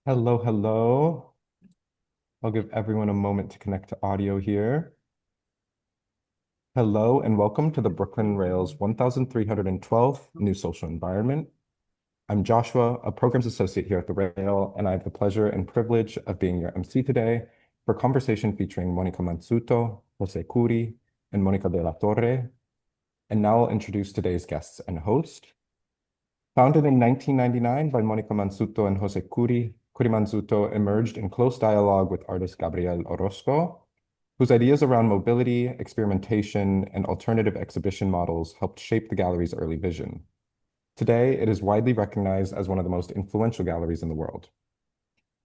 Hello, hello. I'll give everyone a moment to connect to audio here. Hello and welcome to the Brooklyn Rails 1312th New Social Environment. I'm Joshua, a programs associate here at the Rail, and I have the pleasure and privilege of being your MC today for a conversation featuring Mónica Manzutto, José Kuri, and Mónica de la Torre. And now I'll introduce today's guests and host. Founded in 1999 by Mónica Manzutto and José Kuri, kurimanzutto emerged in close dialogue with artist Gabriel Orozco, whose ideas around mobility, experimentation, and alternative exhibition models helped shape the gallery's early vision. Today, it is widely recognized as one of the most influential galleries in the world.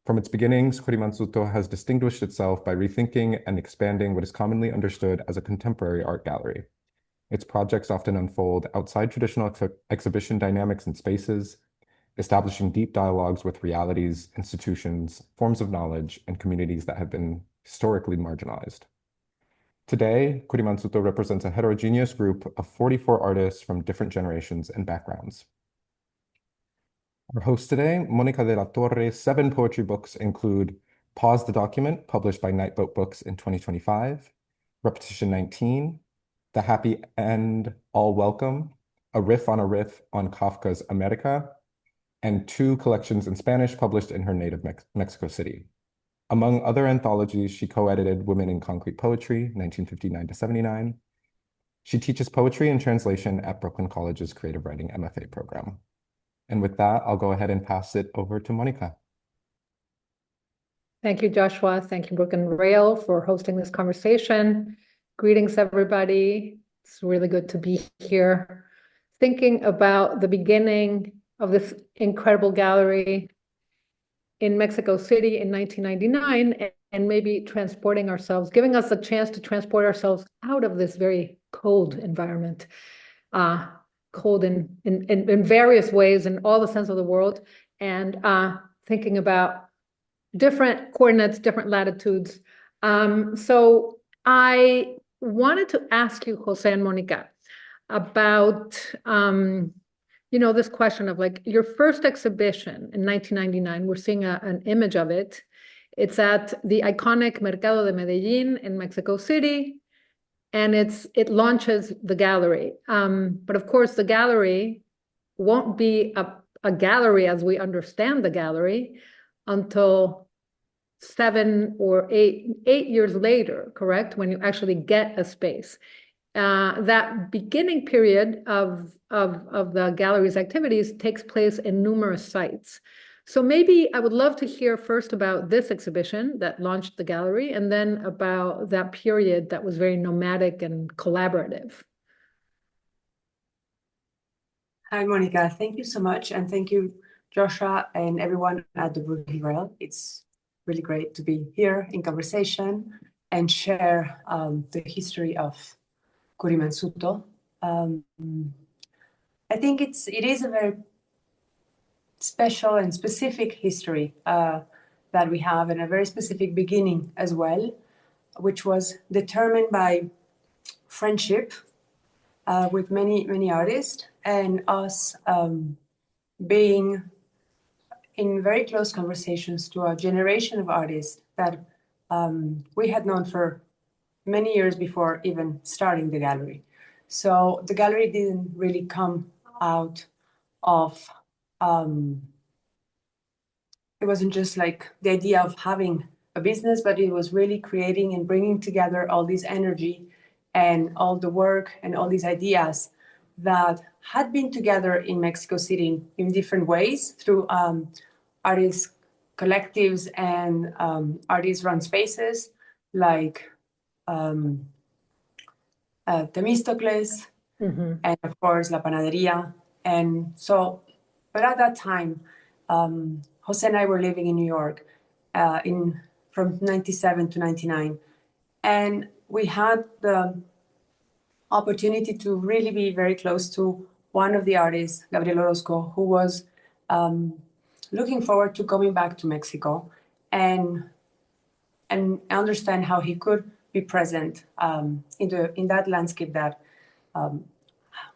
From its beginnings, kurimanzutto has distinguished itself by rethinking and expanding what is commonly understood as a contemporary art gallery. Its projects often unfold outside traditional exhibition dynamics and spaces, establishing deep dialogues with realities, institutions, forms of knowledge, and communities that have been historically marginalized. Today, kurimanzutto represents a heterogeneous group of 44 artists from different generations and backgrounds. Our host today, Mónica de la Torre's 7 poetry books include Pause the Document, published by Nightboat Books in 2025, Repetition 19, The Happy End, All Welcome, a riff on Kafka's America, and 2 collections in Spanish published in her native Mexico City. Among other anthologies, she co-edited Women in Concrete Poetry, 1959 to 79. She teaches poetry and translation at Brooklyn College's Creative Writing MFA program. And with that, I'll go ahead and pass it over to Mónica. Thank you, Joshua. Thank you, Brooklyn Rail, for hosting this conversation. Greetings, everybody. It's really good to be here. Thinking about the beginning of this incredible gallery in Mexico City in 1999, and maybe transporting ourselves, giving us a chance to transport ourselves out of this very cold environment, cold in various ways in all the sense of the world, and thinking about different coordinates, different latitudes. So I wanted to ask you, Jose and Mónica, about this question of like your first exhibition in 1999. We're seeing an image of it. It's at the iconic Mercado de Medellín in Mexico City, and it launches the gallery. But of course, the gallery won't be a gallery as we understand the gallery until 7 or 8 years later, correct? When you actually get a space. That beginning period of the gallery's activities takes place in numerous sites. So maybe I would love to hear first about this exhibition that launched the gallery, and then about that period that was very nomadic and collaborative. Hi, Monica. Thank you so much. And thank you, Joshua, and everyone at the Brooklyn Rail. It's really great to be here in conversation and share the history of kurimanzutto. I think it is a very special and specific history that we have, and a very specific beginning as well, which was determined by friendship with many artists, and us being in very close conversations to a generation of artists that we had known for many years before even starting the gallery. So the gallery didn't really come out of, it wasn't just like the idea of having a business, but it was really creating and bringing together all this energy and all the work and all these ideas that had been together in Mexico City in different ways through artist collectives and artist-run spaces like Temístocles, and of course La Panadería. And so, but at that time, Jose and I were living in New York from 97 to 99. And we had the opportunity to really be very close to one of the artists, Gabriel Orozco, who was looking forward to coming back to Mexico and understand how he could be present in that landscape that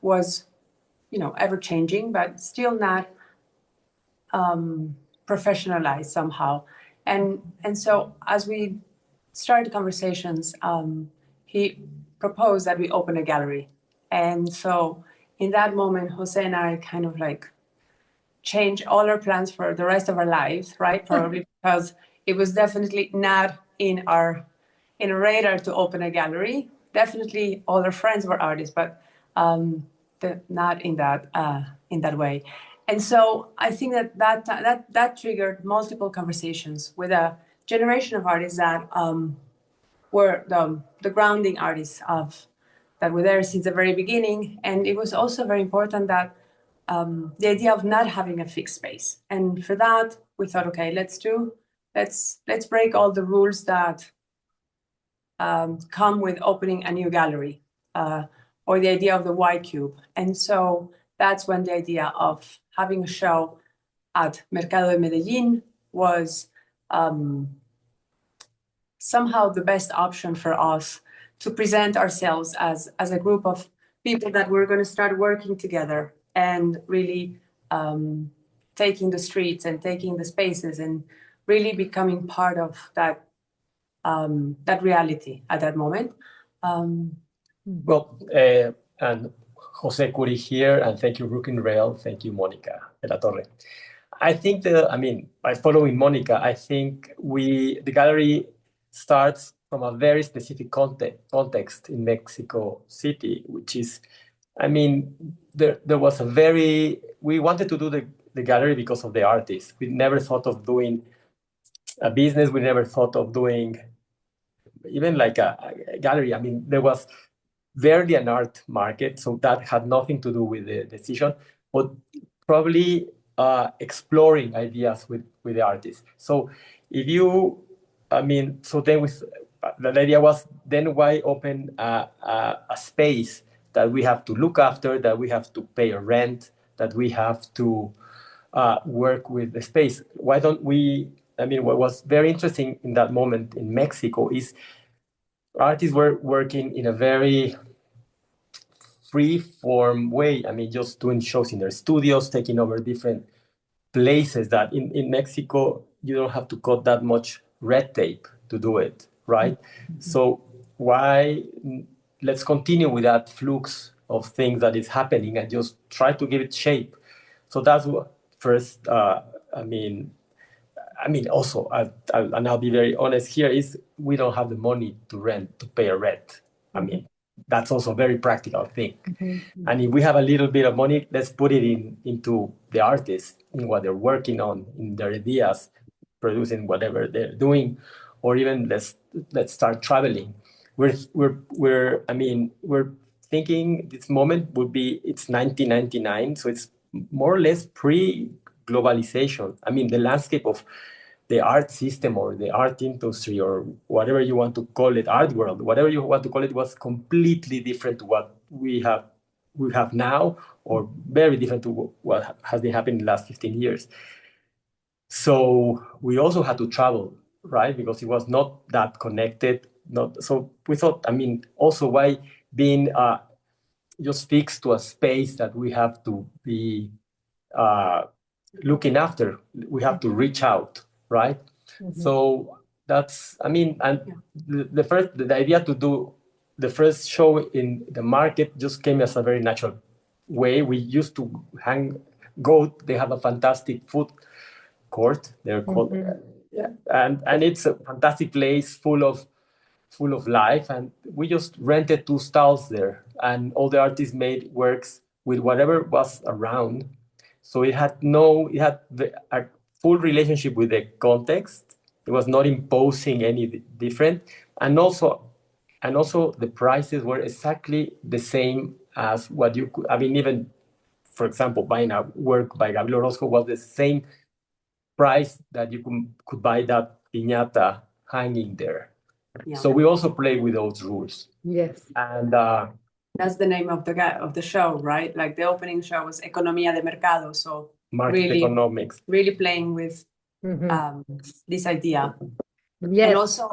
was, ever changing, but still not professionalized somehow. And so as we started conversations, he proposed that we open a gallery. And so in that moment, Jose and I kind of like changed all our plans for the rest of our lives, right? Probably because it was definitely not in our radar to open a gallery. Definitely all our friends were artists, but not in that way. And so I think that triggered multiple conversations with a generation of artists that were the grounding artists that were there since the very beginning. And it was also very important that the idea of not having a fixed space. And for that, we thought, okay, let's break all the rules that come with opening a new gallery, or the idea of the Y cube. And so that's when the idea of having a show at Mercado de Medellín was somehow the best option for us to present ourselves as a group of people that we're going to start working together and really taking the streets and taking the spaces and really becoming part of that reality at that moment. Well, and José Kuri here, and thank you, Rook and Rail. Thank you, Mónica de la Torre. I think by following Mónica, I think the gallery starts from a very specific context in Mexico City, which is, there was we wanted to do the gallery because of the artists. We never thought of doing a business. We never thought of doing even like a gallery. There was barely an art market, so that had nothing to do with the decision, but probably exploring ideas with the artists. So if you, so then the idea was, then why open a space that we have to look after, that we have to pay a rent, that we have to work with the space? Why don't we, what was very interesting in that moment in Mexico is artists were working in a very free-form way. Just doing shows in their studios, taking over different places that in Mexico, you don't have to cut that much red tape to do it, right? Mm-hmm. So let's continue with that flux of things that is happening and just try to give it shape. So that's what first, also, and I'll be very honest here, is we don't have the money to pay a rent. That's also a very practical thing. Mm-hmm. And if we have a little bit of money, let's put it into the artists, in what they're working on, in their ideas, producing whatever they're doing, or even let's start traveling. We're thinking this moment would be, it's 1999, so it's more or less pre-globalization. The landscape of the art system or the art industry or whatever you want to call it, art world, whatever you want to call it, was completely different to what we have now, or very different to what has been happening in the last 15 years. So we also had to travel, right? Because it was not that connected. So we thought, also why being just fixed to a space that we have to be looking after, we have to reach out, right? Mm-hmm. So that's, the idea to do the first show in the market just came as a very natural way. We used to they have a fantastic food court, they're called, and it's a fantastic place full of life, and we just rented 2 stalls there, and all the artists made works with whatever was around. So it had a full relationship with the context. It was not imposing any different, and also the prices were exactly the same as what you could. Even, for example, buying a work by Gabriel Orozco was the same price that you could buy that piñata hanging there. Yeah. So we also play with those rules. Yes. And that's the name of the show, right? Like the opening show was Economía de Mercado. So market economics. Really playing with this idea. Yes. And also,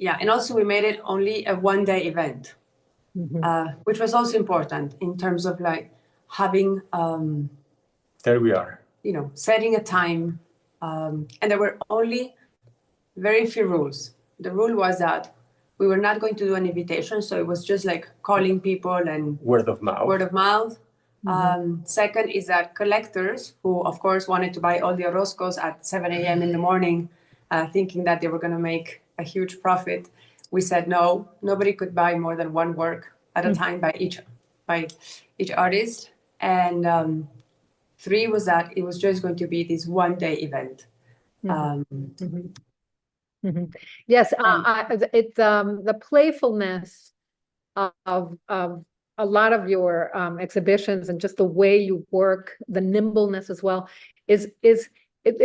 and also we made it only a one-day event, which was also important in terms of like having there we are. Setting a time And there were only very few rules. The rule was that we were not going to do an invitation, so it was just like calling people and Word of mouth. word of mouth. Second is that collectors, who of course wanted to buy all the Orozcos at 7 a.m. in the morning, thinking that they were going to make a huge profit, we said no, nobody could buy more than one work at a time by each artist. And three was that it was just going to be this one-day event. Yes, it's the playfulness of a lot of your exhibitions and just the way you work, the nimbleness as well, it's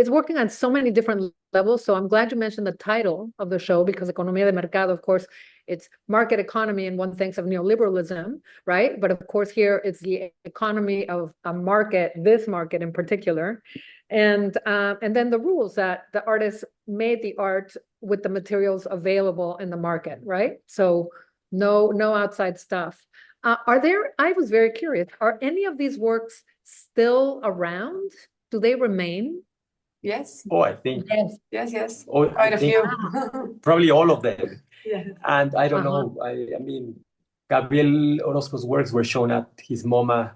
working on so many different levels. So I'm glad you mentioned the title of the show, because Economía de Mercado, of course, it's market economy, and one thinks of neoliberalism, right? But of course, here it's the economy of a market, this market in particular. And then the rules that the artists made the art with the materials available in the market, right? So no outside stuff. I was very curious, are any of these works still around? Do they remain? Yes. Oh, I think. Yes. Oh, Quite a few. Probably all of them. Yeah. And I don't know. I mean, Gabriel Orozco's works were shown at his MoMA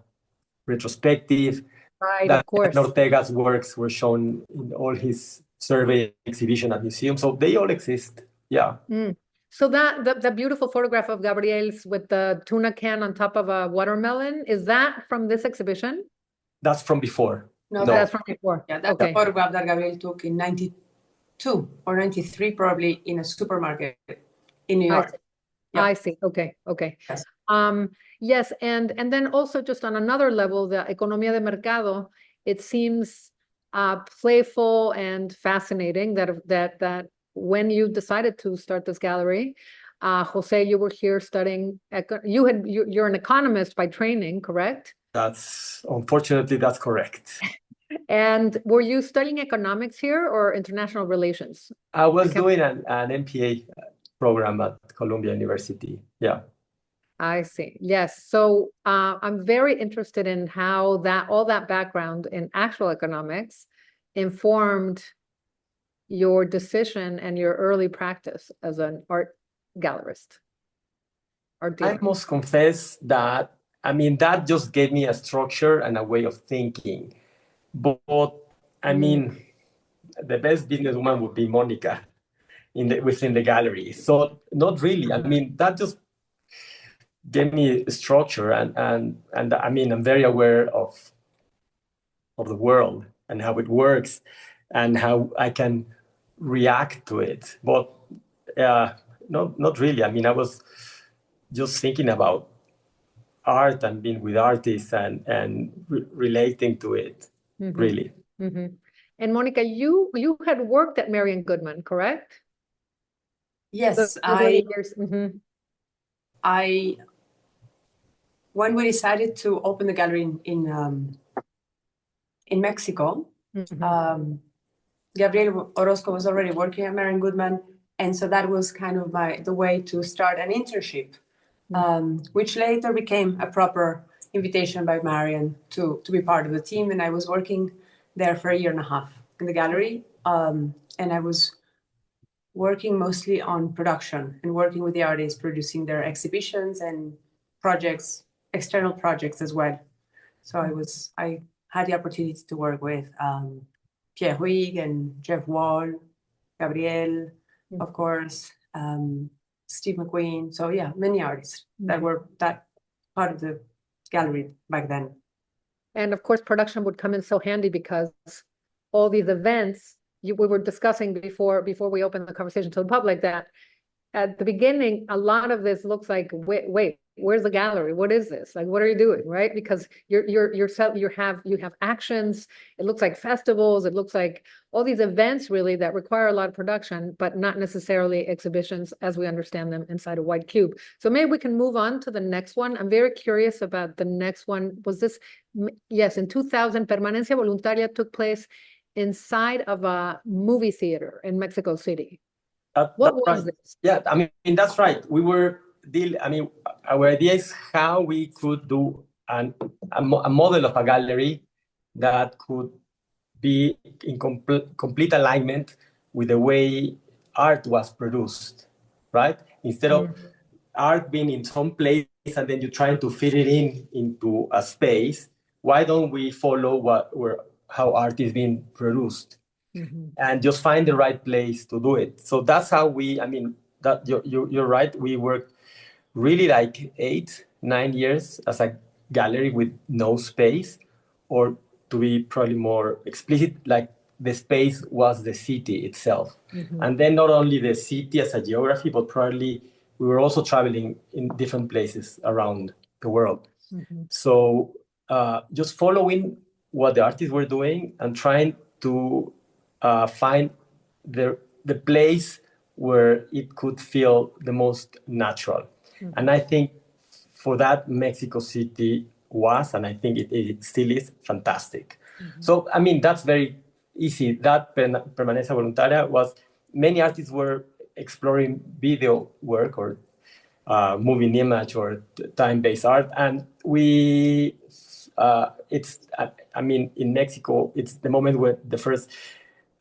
retrospective. Right, That of course. Ortega's works were shown in all his survey exhibition at museums, so they all exist. Yeah. So that the beautiful photograph of Gabriel's with the tuna can on top of a watermelon, is that from this exhibition? That's from before. No, That's from before. Yeah, that's a photograph that Gabriel took in 92 or 93, probably, in a supermarket in New York. I see. Okay. Yes. Yes, and then also just on another level, the Economía de Mercado, it seems playful and fascinating that when you decided to start this gallery, Jose, you were here studying. You're an economist by training, correct? Unfortunately, that's correct. And were you studying economics here or international relations? I was doing an MPA program at Columbia University. Yeah. I see. Yes. So I'm very interested in how all that background in actual economics informed your decision and your early practice as an art gallerist. I must confess that, I mean, that just gave me a structure and a way of thinking. But I mean, the best businesswoman would be Mónica within the gallery. So not really. I mean, that just gave me structure, and I mean, I'm very aware of the world and how it works and how I can react to it. But not really. I mean, I was just thinking about art and being with artists and relating to it, really. And Mónica, you had worked at Marian Goodman, correct? Yes, when we decided to open the gallery in Mexico, Gabriel Orozco was already working at Marian Goodman, and so that was kind of the way to start an internship, which later became a proper invitation by Marian to be part of the team. And I was working there for 1.5 years in the gallery, and I was working mostly on production and working with the artists, producing their exhibitions and projects, external projects as well. So I had the opportunity to work with Pierre Huyghe and Jeff Wall, Gabriel, of course, Steve McQueen. So yeah, many artists that were that part of the gallery back then. And of course, production would come in so handy because all these events, we were discussing before we opened the conversation to the public, that at the beginning, a lot of this looks like, wait, where's the gallery? What is this? Like, what are you doing, right? Because you have actions. It looks like festivals. It looks like all these events really that require a lot of production, but not necessarily exhibitions as we understand them inside a white cube. So maybe we can move on to the next one. I'm very curious about the next one. Was this, yes, in 2000, Permanencia Voluntaria took place inside of a movie theater in Mexico City. What was this? Yeah, I mean, that's right. Our idea is how we could do a model of a gallery that could be in complete alignment with the way art was produced, right? Instead of art being in some place and then you're trying to fit it into a space, why don't we follow how art is being produced and just find the right place to do it? So that's how you're right. We worked really like 8-9 years as a gallery with no space, or to be probably more explicit, like the space was the city itself. And then not only the city as a geography, but probably we were also traveling in different places around the world. So just following what the artists were doing and trying to find the place where it could feel the most natural. And I think for that, Mexico City was, and I think it still is, fantastic. So, I mean, that's very easy. That Permanencia Voluntaria was, many artists were exploring video work or moving image or time-based art. And in Mexico, it's the moment where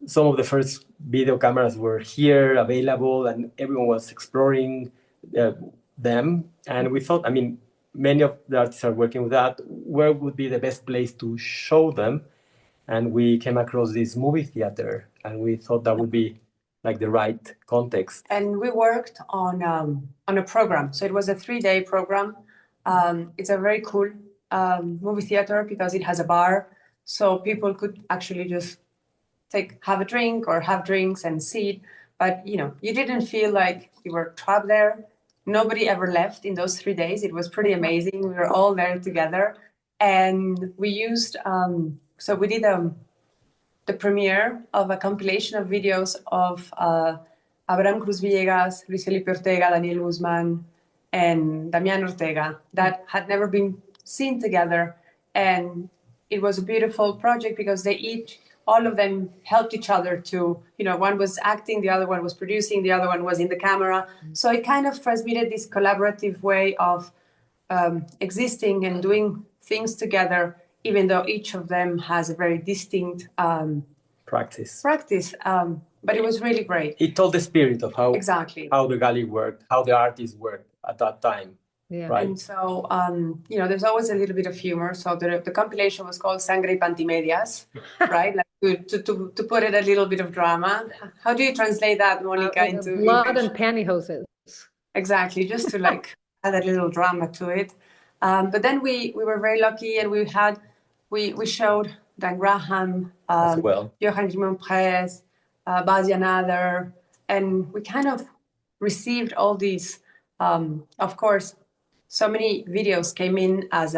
some of the first video cameras were here, available, and everyone was exploring them. And we thought, many of the artists are working with that. Where would be the best place to show them? And we came across this movie theater, and we thought that would be like the right context. And we worked on a program. So it was a 3-day program. It's a very cool movie theater because it has a bar. So people could actually just have a drink or have drinks and sit. But, you didn't feel like you were trapped there. Nobody ever left in those 3 days. It was pretty amazing. We were all there together. And we used, so we did the premiere of a compilation of videos of Abraham Cruz Villegas, Luis Felipe Ortega, Daniel Guzman, and Damián Ortega that had never been seen together. And it was a beautiful project because all of them helped each other to, one was acting, the other one was producing, the other one was in the camera. So it kind of transmitted this collaborative way of existing and doing things together, even though each of them has a very distinct practice. But it was really great. It told the spirit of how the gallery worked, how the artists worked at that time. Yeah. Right. And so, there's always a little bit of humor. So the compilation was called Sangre y Pantimedias, right? Like to put it a little bit of drama. How do you translate that, Mónica, into blood English? and pantyhoses. Exactly, just to add a little drama to it. But then we were very lucky, and we showed Dan Graham, as well, Johann Rimon Press, Basia Nader, and we kind of received all these, of course. So many videos came in as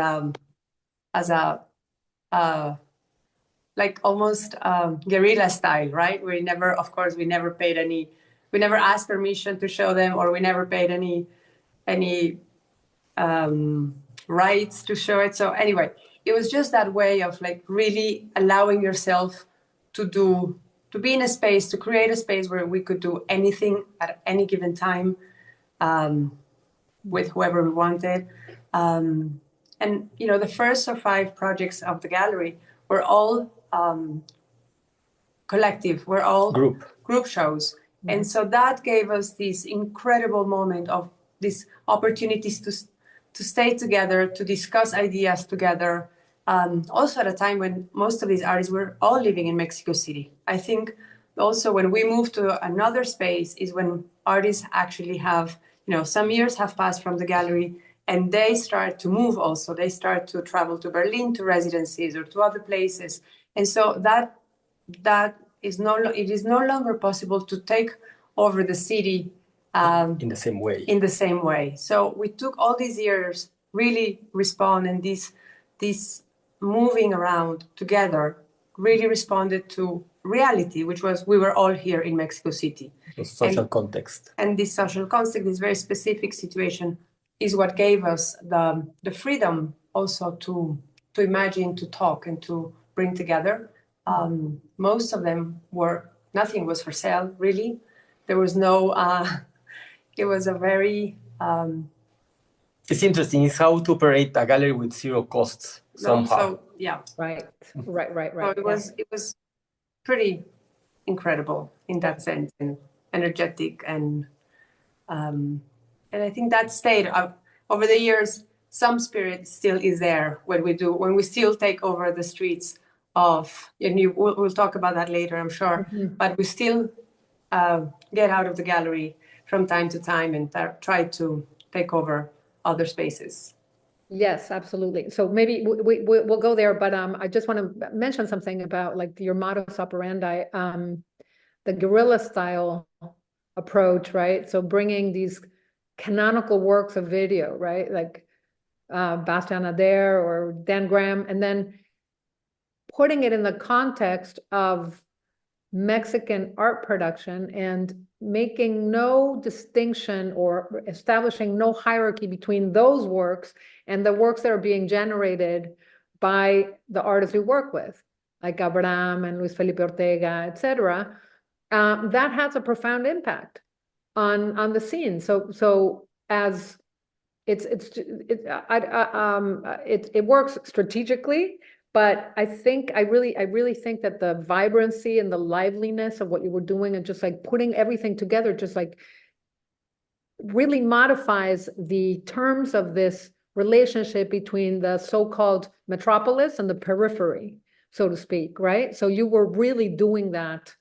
like almost guerrilla style, right? We never asked permission to show them, or we never paid any rights to show it. So anyway, it was just that way of like really allowing yourself to be in a space, to create a space where we could do anything at any given time. With whoever we wanted. And, the first 5 projects of the gallery were all collective, were all group shows. And so that gave us this incredible moment of these opportunities to stay together, to discuss ideas together. Also at a time when most of these artists were all living in Mexico City. I think also when we moved to another space is when artists actually have, some years have passed from the gallery and they start to move also. They start to travel to Berlin to residencies or to other places. And so it is no longer possible to take over the city in the same way. So we took all these years really respond, and this moving around together really responded to reality, which was we were all here in Mexico City. The social context. And this social context, this very specific situation, is what gave us the freedom also to imagine, to talk, and to bring together. Most of them nothing was for sale, really. There was no, it was a very... It's interesting, it's how to operate a gallery with 0 costs somehow. So, yeah. Right. So it was pretty incredible in that sense, and energetic, and I think that stayed over the years. Some spirit still is there when we still take over the streets of, and we'll talk about that later, I'm sure. But we still get out of the gallery from time to time and try to take over other spaces. Yes, absolutely. So maybe we'll go there, but I just want to mention something about like your modus operandi, the guerrilla style approach, right? So bringing these canonical works of video, right? Like Bastien Adair or Dan Graham, and then putting it in the context of Mexican art production and making no distinction or establishing no hierarchy between those works and the works that are being generated by the artists we work with, like Abraham and Luis Felipe Ortega, etc. That has a profound impact on the scene. So as it works strategically, but I really think that the vibrancy and the liveliness of what you were doing and just like putting everything together, just like really modifies the terms of this relationship between the so-called metropolis and the periphery, so to speak, right? So you were really doing that,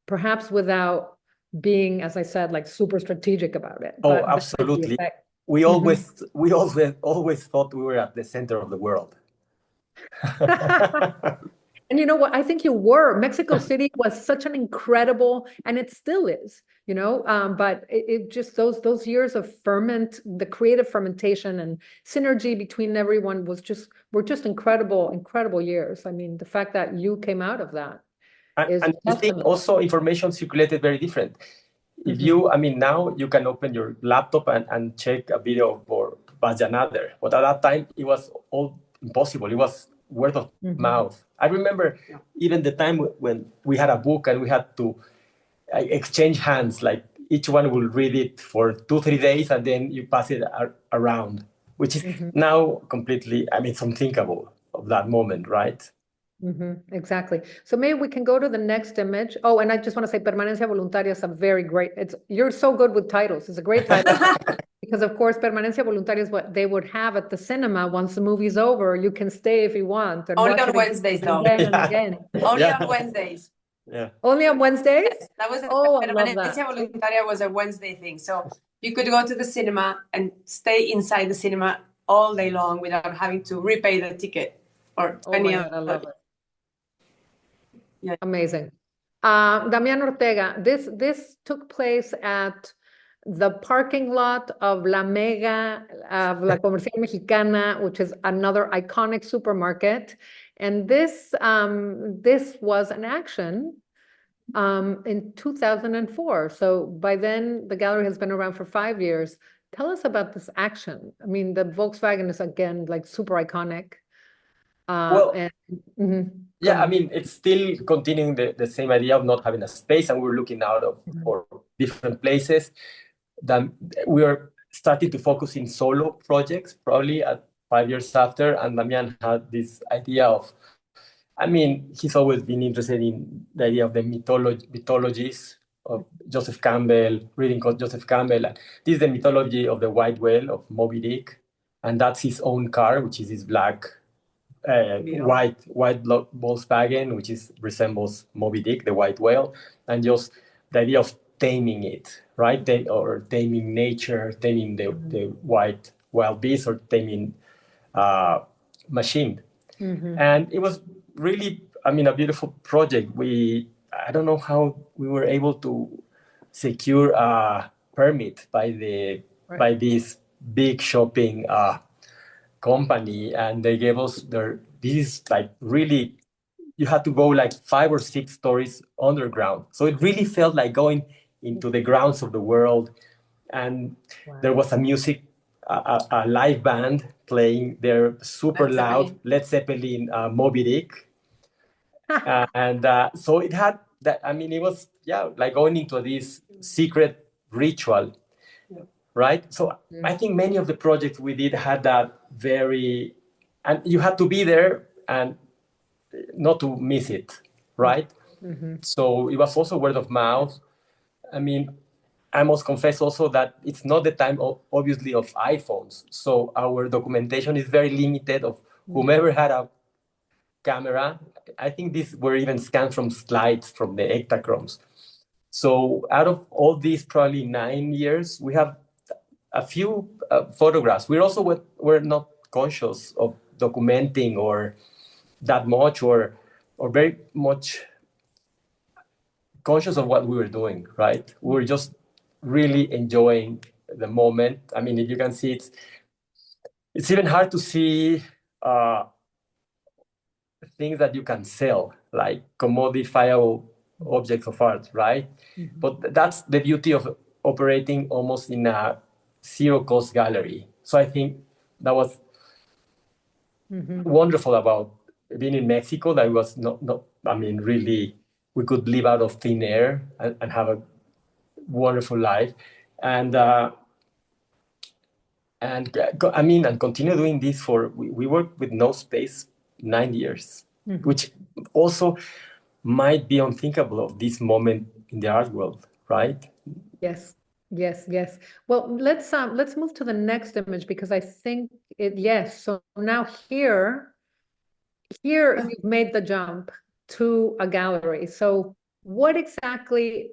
perhaps without being, as I said, like super strategic about it. Oh, absolutely. We always thought we were at the center of the world. And you know what? I think you were. Mexico City was such an incredible, and it still is, you know, but it just those years of the creative fermentation and synergy between everyone were just incredible years. I mean, the fact that you came out of that is and I think also information circulated very different. If you, I mean, now you can open your laptop and check a video for Bajanader, but at that time it was all impossible. It was word of mouth. I remember even the time when we had a book and we had to exchange hands, like each one will read it for 2-3 days and then you pass it around, which is now completely, I mean, it's unthinkable of that moment, right? Exactly. So maybe we can go to the next image. Oh, and I just want to say Permanencia Voluntaria is a very great, you're so good with titles. It's a great title. Because of course, Permanencia Voluntaria is what they would have at the cinema. Once the movie's over, you can stay if you want. And only on Wednesdays, though. Again and again. Only on Wednesdays. Yeah. Only on Wednesdays? Yes, that was Permanencia Voluntaria was a Wednesday thing. So you could go to the cinema and stay inside the cinema all day long without having to repay the ticket or any other. I love it. Yeah. Amazing. Damián Ortega, this took place at the parking lot of La Mega, La Comercial Mexicana, which is another iconic supermarket. And this was an action in 2004. So by then, the gallery has been around for 5 years. Tell us about this action. I mean, the Volkswagen is, again, like super iconic. Yeah, I mean, it's still continuing the same idea of not having a space, and we're looking out for different places. Then we are starting to focus in solo projects, probably at 5 years after, and Damián had this idea of, I mean, he's always been interested in the idea of the mythologies of Joseph Campbell, reading Joseph Campbell. And this is the mythology of the white whale of Moby Dick, and that's his own car, which is his black white Volkswagen, which resembles Moby Dick, the white whale, and just the idea of taming it, right? Or taming nature, taming the white wild beast, or taming machine. And it was really, I mean, a beautiful project. I don't know how we were able to secure a permit by this big shopping company, and they gave us this is like really, you had to go like 5 or 6 stories underground. So it really felt like going into the grounds of the world. And there was a live band playing there, super loud, Led Zeppelin, Moby Dick. And so it had that, I mean, it was, like going into this secret ritual. Right? So I think many of the projects we did had that and you had to be there and not to miss it, right? So it was also word of mouth. I mean, I must confess also that it's not the time, obviously, of iPhones. So our documentation is very limited of whomever had a camera. I think these were even scanned from slides from the hectachromes. So out of all these probably 9 years, we have a few photographs. We also were not conscious of documenting or that much or very much conscious of what we were doing, right? We were just really enjoying the moment. I mean, if you can see, it's even hard to see things that you can sell, like commodifiable objects of art, right? But that's the beauty of operating almost in a zero-cost gallery. So I think that was wonderful about being in Mexico. That was not I mean, really, we could live out of thin air and have a wonderful life. And I mean, and continue doing this we worked with no space 9 years, which also might be unthinkable of this moment in the art world, right? Yes. Well, let's move to the next image because I think yes. So now here you've made the jump to a gallery. So what exactly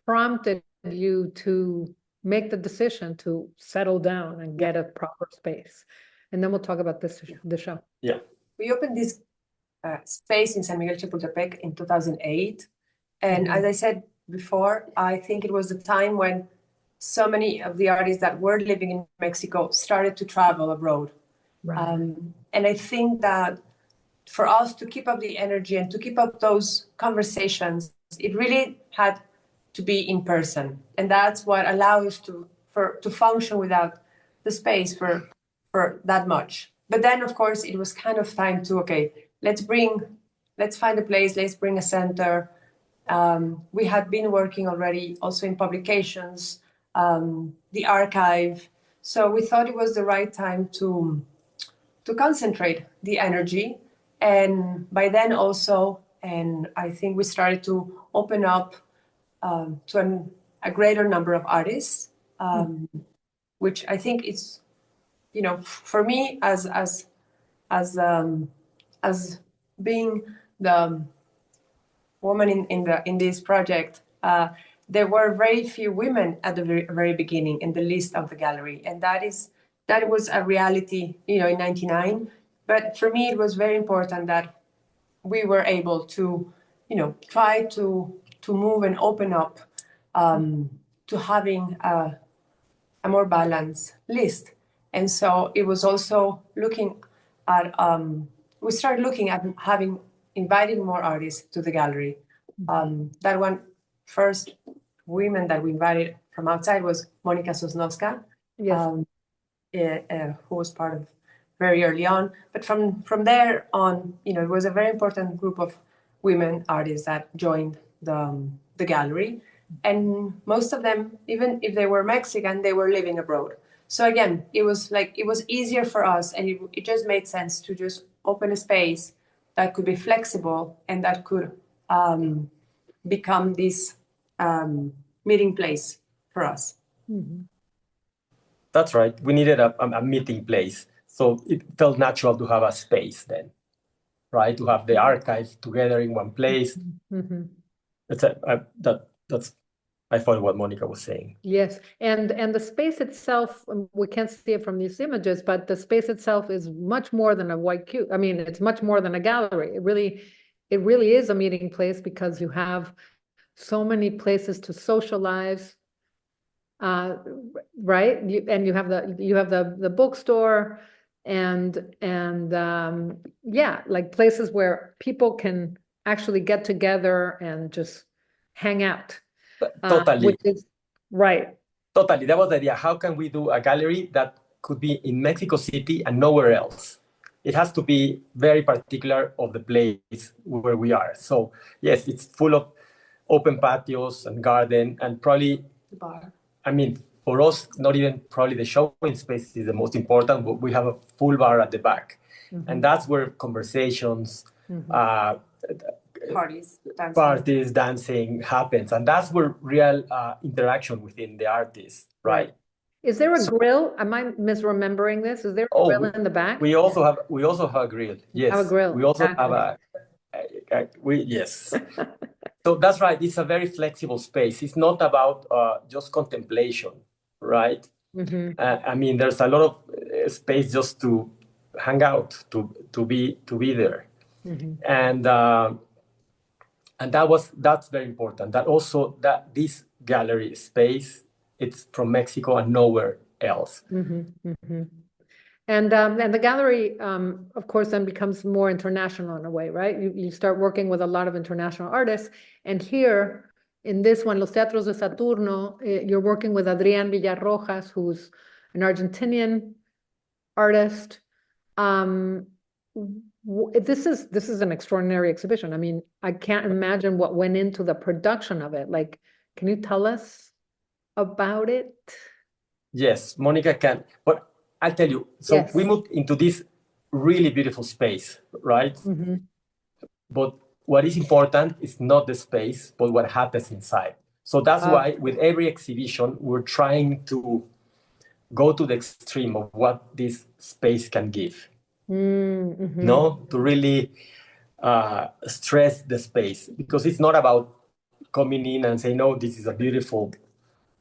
prompted you to make the decision to settle down and get a proper space? And then we'll talk about the show. Yeah. We opened this space in San Miguel Chapultepec in 2008. And as I said before, I think it was the time when so many of the artists that were living in Mexico started to travel abroad. Right. And I think that for us to keep up the energy and to keep up those conversations, it really had to be in person. And that's what allowed us to function without the space for that much. But then, of course, it was kind of time to, okay, let's find a place, let's bring a center. We had been working already also in publications, the archive. So we thought it was the right time to concentrate the energy. And by then also, and I think we started to open up to a greater number of artists, which I think is, you know, for me as being the woman in this project, there were very few women at the very beginning in the list of the gallery, and that was a reality, you know, in '99. But for me, it was very important that we were able to, you know, try to move and open up to having a more balanced list. And so it was also looking at, we started looking at having invited more artists to the gallery. That one first women that we invited from outside was Mónica Sosnowska, who was part of very early on. But from there on, you know, it was a very important group of women artists that joined the gallery. And most of them, even if they were Mexican, they were living abroad. So again, it was easier for us, and it just made sense to just open a space that could be flexible and that could become this meeting place for us. That's right. We needed a meeting place. So it felt natural to have a space then, right? To have the archive together in one place. That's I thought what Mónica was saying. Yes, and the space itself, we can't see it from these images, but the space itself is much more than a white cube. I mean, it's much more than a gallery. It really is a meeting place because you have so many places to socialize, right? And you have the bookstore and yeah, like places where people can actually get together and just hang out. Totally. Which is right. Totally. That was the idea. How can we do a gallery that could be in Mexico City and nowhere else? It has to be very particular of the place where we are. So yes, it's full of open patios and garden and probably The bar. I mean, for us, not even probably the showing space is the most important, but we have a full bar at the back. And that's where conversations, parties, dancing happens, and that's where real interaction within the artist, right? Is there a grill? Am I misremembering this? Is there a grill in the back? We also have a grill. Yes, have a grill. We also have yes. So that's right. It's a very flexible space. It's not about just contemplation, right? I mean, there's a lot of space just to hang out, to be there, and that's very important. That also that this gallery space, it's from Mexico and nowhere else. And the gallery, of course, then becomes more international in a way, right? You start working with a lot of international artists, and here in this one, Los Teatros de Saturno, you're working with Adrián Villarrojas, who's an Argentinian artist. This is an extraordinary exhibition. I mean, I can't imagine what went into the production of it. Like, can you tell us about it? Yes, Monica can. But I'll tell you. So we moved into this really beautiful space, right? But what is important is not the space, but what happens inside. So that's why with every exhibition, we're trying to go to the extreme of what this space can give. No, to really stress the space, because it's not about coming in and saying, no, this is a beautiful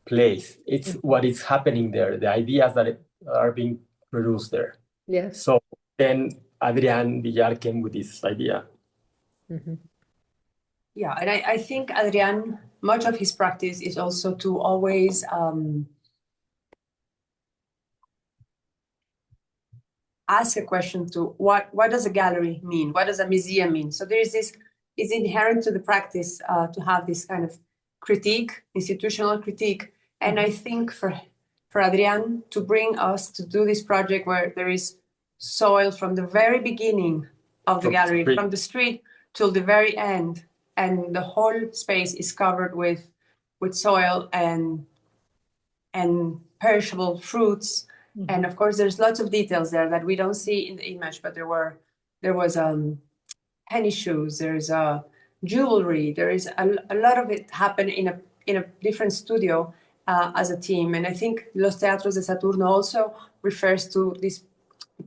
place. It's what is happening there, the ideas that are being produced there. Yes. So then Adrián Villar came with this idea. Yeah, and I think Adrián, much of his practice is also to always ask a question to what does a gallery mean? What does a museum mean? So there is this, it's inherent to the practice to have this kind of critique, institutional critique. And I think for Adrián to bring us to do this project where there is soil from the very beginning of the gallery, from the street till the very end, and the whole space is covered with soil and perishable fruits. And of course, there's lots of details there that we don't see in the image, but there was tennis shoes, there's jewelry, there is a lot of it happened in a different studio as a team. And I think Los Teatros de Saturno also refers to this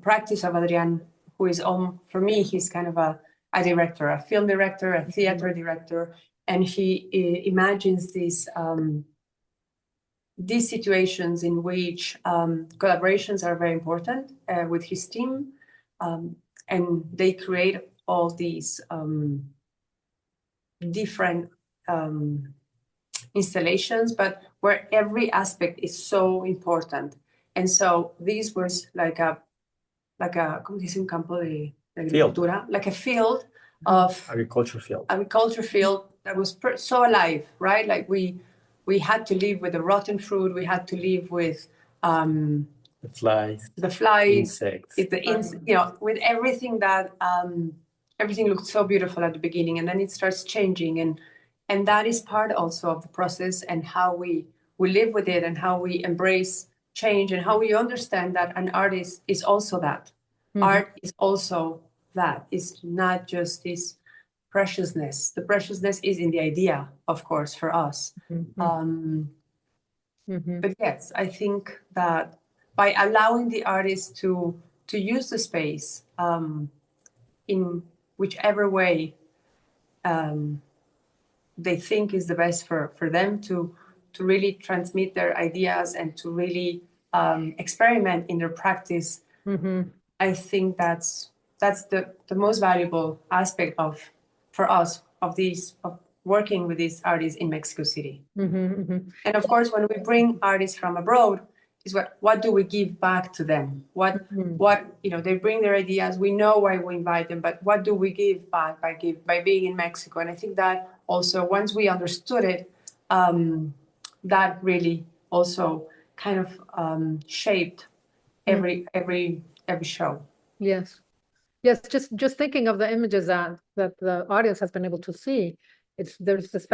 practice of Adrián, who is for me, he's kind of a director, a film director, a theater director, and he imagines these situations in which collaborations are very important with his team, and they create all these different installations, but where every aspect is so important. And so this was like a ¿cómo dice un campo de agricultura? Like a field of agriculture field that was so alive, right? Like we had to live with the rotten fruit. We had to live with the flies, insects, with everything that everything looked so beautiful at the beginning, and then it starts changing, and that is part also of the process, and how we live with it, and how we embrace change, and how we understand that an artist is also that. Art is also that. It's not just this preciousness. The preciousness is in the idea, of course, for us. But yes, I think that by allowing the artist to use the space in whichever way they think is the best for them to really transmit their ideas and to really experiment in their practice, I think that's the most valuable aspect for us of working with these artists in Mexico City. And of course, when we bring artists from abroad, is what do we give back to them? What they bring their ideas. We know why we invite them, but what do we give back by being in Mexico? And I think that also, once we understood it, that really also kind of shaped every show. Yes. Just thinking of the images that the audience has been able to see, there's this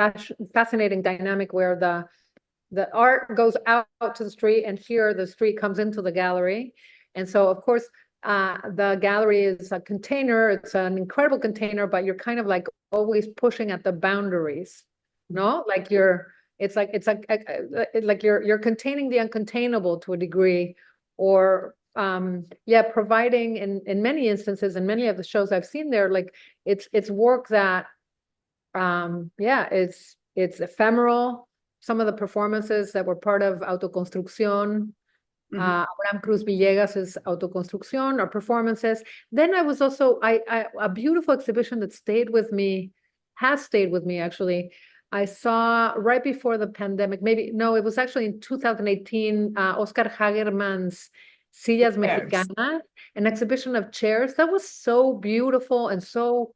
fascinating dynamic where the art goes out to the street, and here the street comes into the gallery. And so, of course, the gallery is a container. It's an incredible container, but you're kind of like always pushing at the boundaries, no? Like it's like you're containing the uncontainable to a degree, or providing in many instances, in many of the shows I've seen there, like it's work that it's ephemeral. Some of the performances that were part of Autoconstrucción, Abraham Cruz Villegas' Autoconstrucción, or performances. Then I was also a beautiful exhibition that has stayed with me actually. I saw right before the pandemic, it was actually in 2018, Oscar Hagerman's Sillas Mexicanas, an exhibition of chairs that was so beautiful and so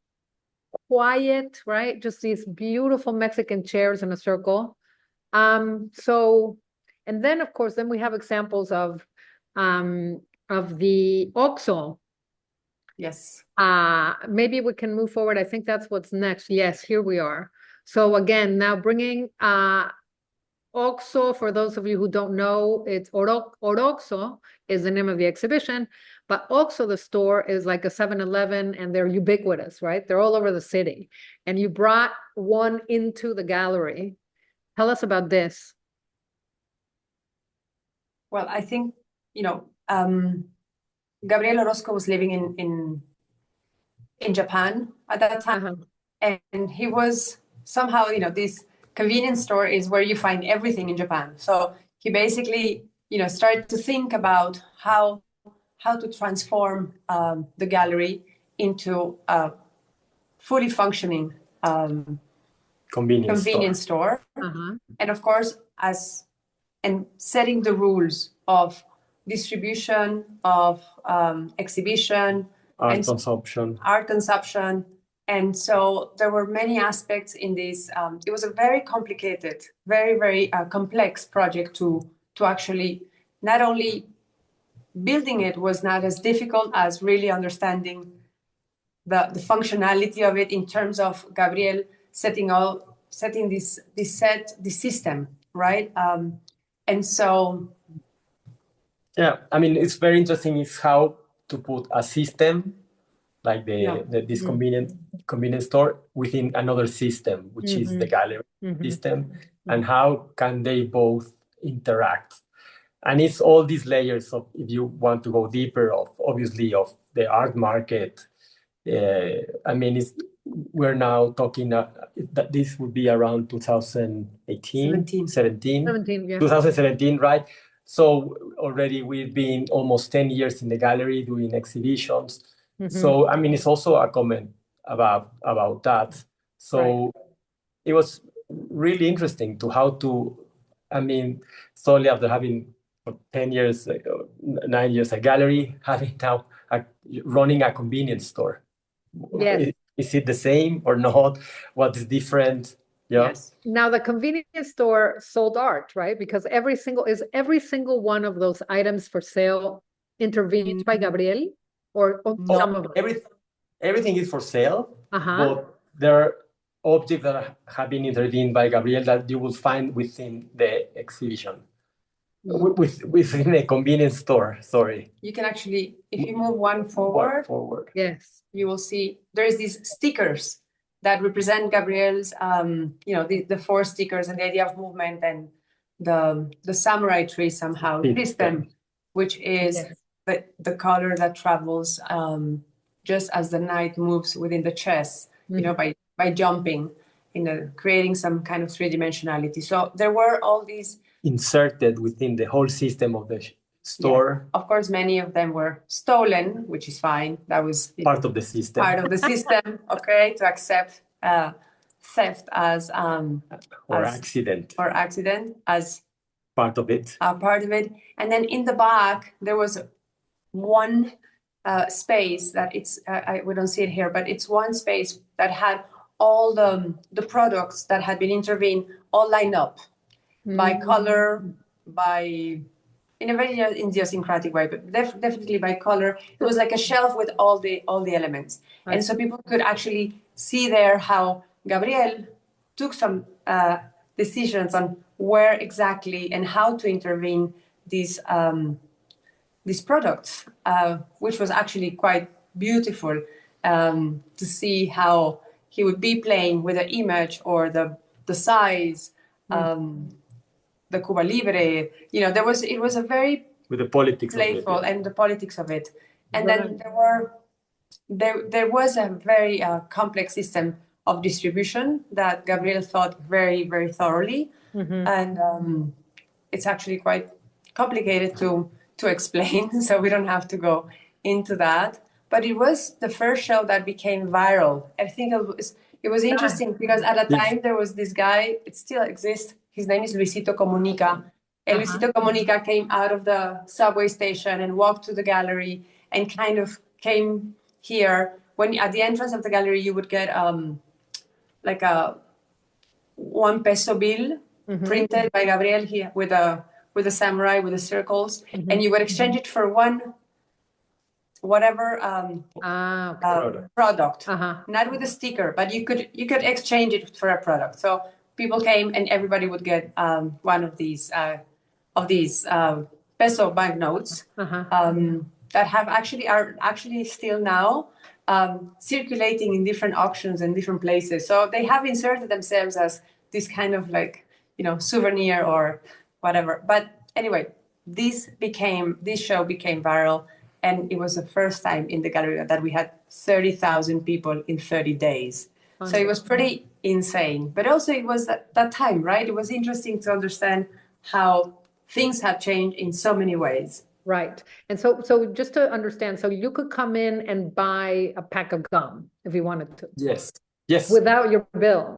quiet, right? Just these beautiful Mexican chairs in a circle. And then of course, then we have examples of the OXO. Yes. Maybe we can move forward. I think that's what's next. Yes, here we are. So again, now bringing OXO, for those of you who don't know, it's Oroxo is the name of the exhibition, but OXO, the store, is like a 7-Eleven, and they're ubiquitous, right? They're all over the city. And you brought one into the gallery. Tell us about this. Well, I think, Gabriel Orozco was living in Japan at that time. And he was somehow, this convenience store is where you find everything in Japan. So he basically, started to think about how to transform the gallery into a fully functioning convenience store. And of course, and setting the rules of distribution, of exhibition, art consumption. And so there were many aspects in this. It was a very complicated, very, very complex project to actually, not only building it was not as difficult as really understanding the functionality of it in terms of Gabriel setting this system, right? And so, yeah, I mean, it's very interesting is how to put a system like this convenience store within another system, which is the gallery system, and how can they both interact? And it's all these layers of, if you want to go deeper, of obviously of the art market. I mean, we're now talking that this would be around 2017, 2017, right? So already we've been almost 10 years in the gallery doing exhibitions. So, I mean, it's also a comment about that. So it was really interesting slowly after having 10 years, 9 years a gallery, having now running a convenience store. Yes. Is it the same or not? What is different? Yeah. Yes. Now the convenience store sold art, right? Because every single one of those items for sale intervened by Gabriel, or some of them? Everything is for sale, but there are objects that have been intervened by Gabriel that you will find within the exhibition. Within a convenience store, sorry. You can actually, if you move one forward, yes, you will see there's these stickers that represent Gabriel's, the 4 stickers and the idea of movement, and the samurai tree somehow system, which is the color that travels just as the knight moves within the chess, by jumping, creating some kind of 3-dimensionality. So there were all these inserted within the whole system of the store. Yeah. Of course, many of them were stolen, which is fine. That was part of the system. Okay, to accept theft as accident as part of it. And then in the back there was one space that we don't see it here, but it's one space that had all the products that had been intervened all lined up by color, in a very idiosyncratic way, but definitely by color. It was like a shelf with all the elements. Right. And so people could actually see there how Gabriel took some decisions on where exactly and how to intervene these these products, which was actually quite beautiful to see how he would be playing with the image or the size, the Cuba Libre. It was a very with the politics playful of it. and the politics of it. And Right. then there was a very complex system of distribution that Gabriel thought very, very thoroughly. And it's actually quite complicated to explain, so we don't have to go into that. But it was the first show that became viral. I think it was interesting because at a time there was this guy, it still exists, his name is Luisito Comunica. And Luisito Comunica came out of the subway station and walked to the gallery and kind of came here. When at the entrance of the gallery, you would get like a 1 peso bill printed by Gabriel here with a samurai with the circles, and you would exchange it for whatever product, not with a sticker, but you could exchange it for a product. So people came and everybody would get one of these peso banknotes that are actually still now circulating in different auctions and different places. So they have inserted themselves as this kind of souvenir or whatever. But anyway, this show became viral, and it was the first time in the gallery that we had 30,000 people in 30 days. So it was pretty insane. But also it was that time, right? It was interesting to understand how things have changed in so many ways. Right. And so just to understand, so you could come in and buy a pack of gum if you wanted to. Yes. Without your bill.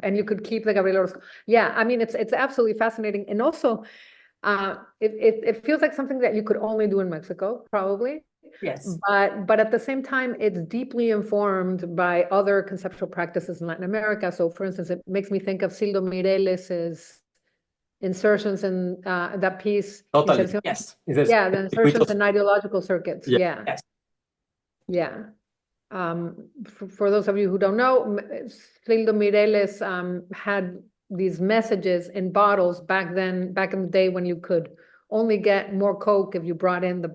And you could keep the Gabriel Orozco. Yeah, I mean, it's absolutely fascinating. And also, it feels like something that you could only do in Mexico, probably. Yes. But at the same time, it's deeply informed by other conceptual practices in Latin America. So, for instance, it makes me think of Sildo Mireles' insertions in that piece. Totally. Yes. Yeah, the insertions in ideological circuits. Yeah. Yes. Yeah. For those of you who don't know, Sildo Mireles had these messages in bottles back in the day when you could only get more Coke if you brought in the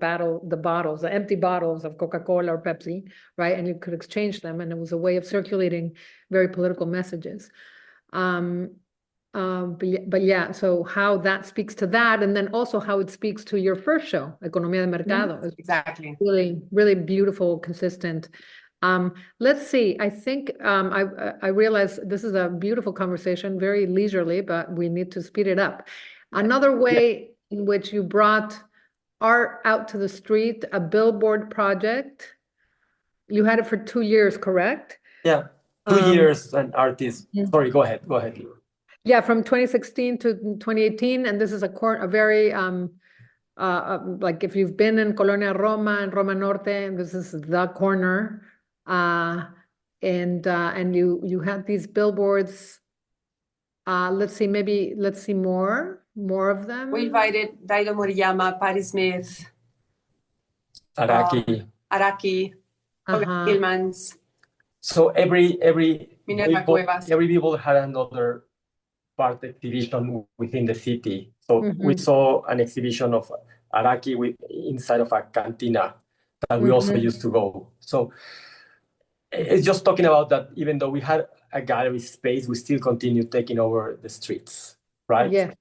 empty bottles of Coca-Cola or Pepsi, right? And you could exchange them, and it was a way of circulating very political messages. But yeah, so how that speaks to that, and then also how it speaks to your first show, Economía de Mercado. Exactly. Really, really beautiful, consistent. Let's see. I think I realize this is a beautiful conversation, very leisurely, but we need to speed it up. Another way in which you brought art out to the street, a billboard project. You had it for 2 years, correct? Yeah, 2 years, an artist. Sorry, go ahead. Yeah, from 2016 to 2018, and this is a very like if you've been in Colonia Roma and Roma Norte, this is the corner. And you had these billboards. Let's see more of them. We invited Daido Moriyama, Patti Smith, Araki, Hillmans. So every Minerva Cuevas. every people had another part exhibition within the city. So we saw an exhibition of Araki inside of a cantina that we also used to go. So it's just talking about that even though we had a gallery space, we still continue taking over the streets, right?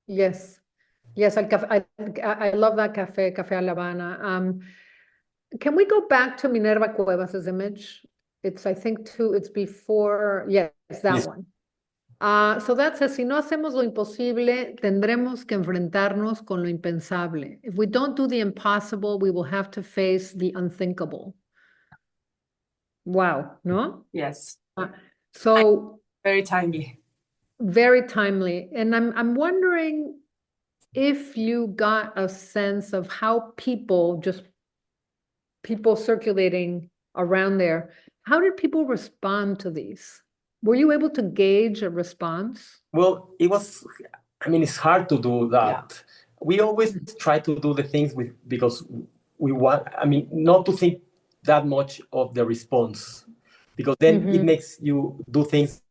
Yes. I love that Café La Habana. Can we go back to Minerva Cuevas' image? I think it's before, yes, that one. So that says, si no hacemos lo imposible, tendremos que enfrentarnos con lo impensable. If we don't do the impossible, we will have to face the unthinkable. Wow, no? Yes. So very timely. Very timely. And I'm wondering if you got a sense of how people circulating around there, how did people respond to these? Were you able to gauge a response? Well, it's hard to do that. Yeah. We always try to do the things because we want, not to think that much of the response, because then it makes you do things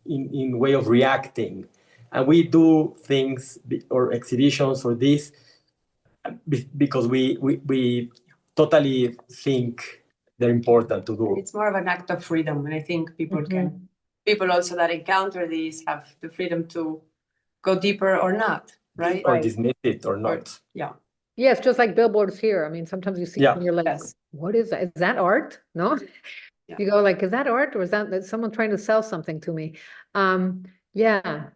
in way of reacting. And we do things or exhibitions or this because we totally think they're important to do. It's more of an act of freedom, and I think people also that encounter these have the freedom to go deeper or not, right? Or dismiss it or not. Yeah. Yes, just like billboards here. I mean, sometimes you see and you're like, Yes. what is that? Is that art? No? Yeah. You go like, is that art or is that someone trying to sell something to me? Yeah.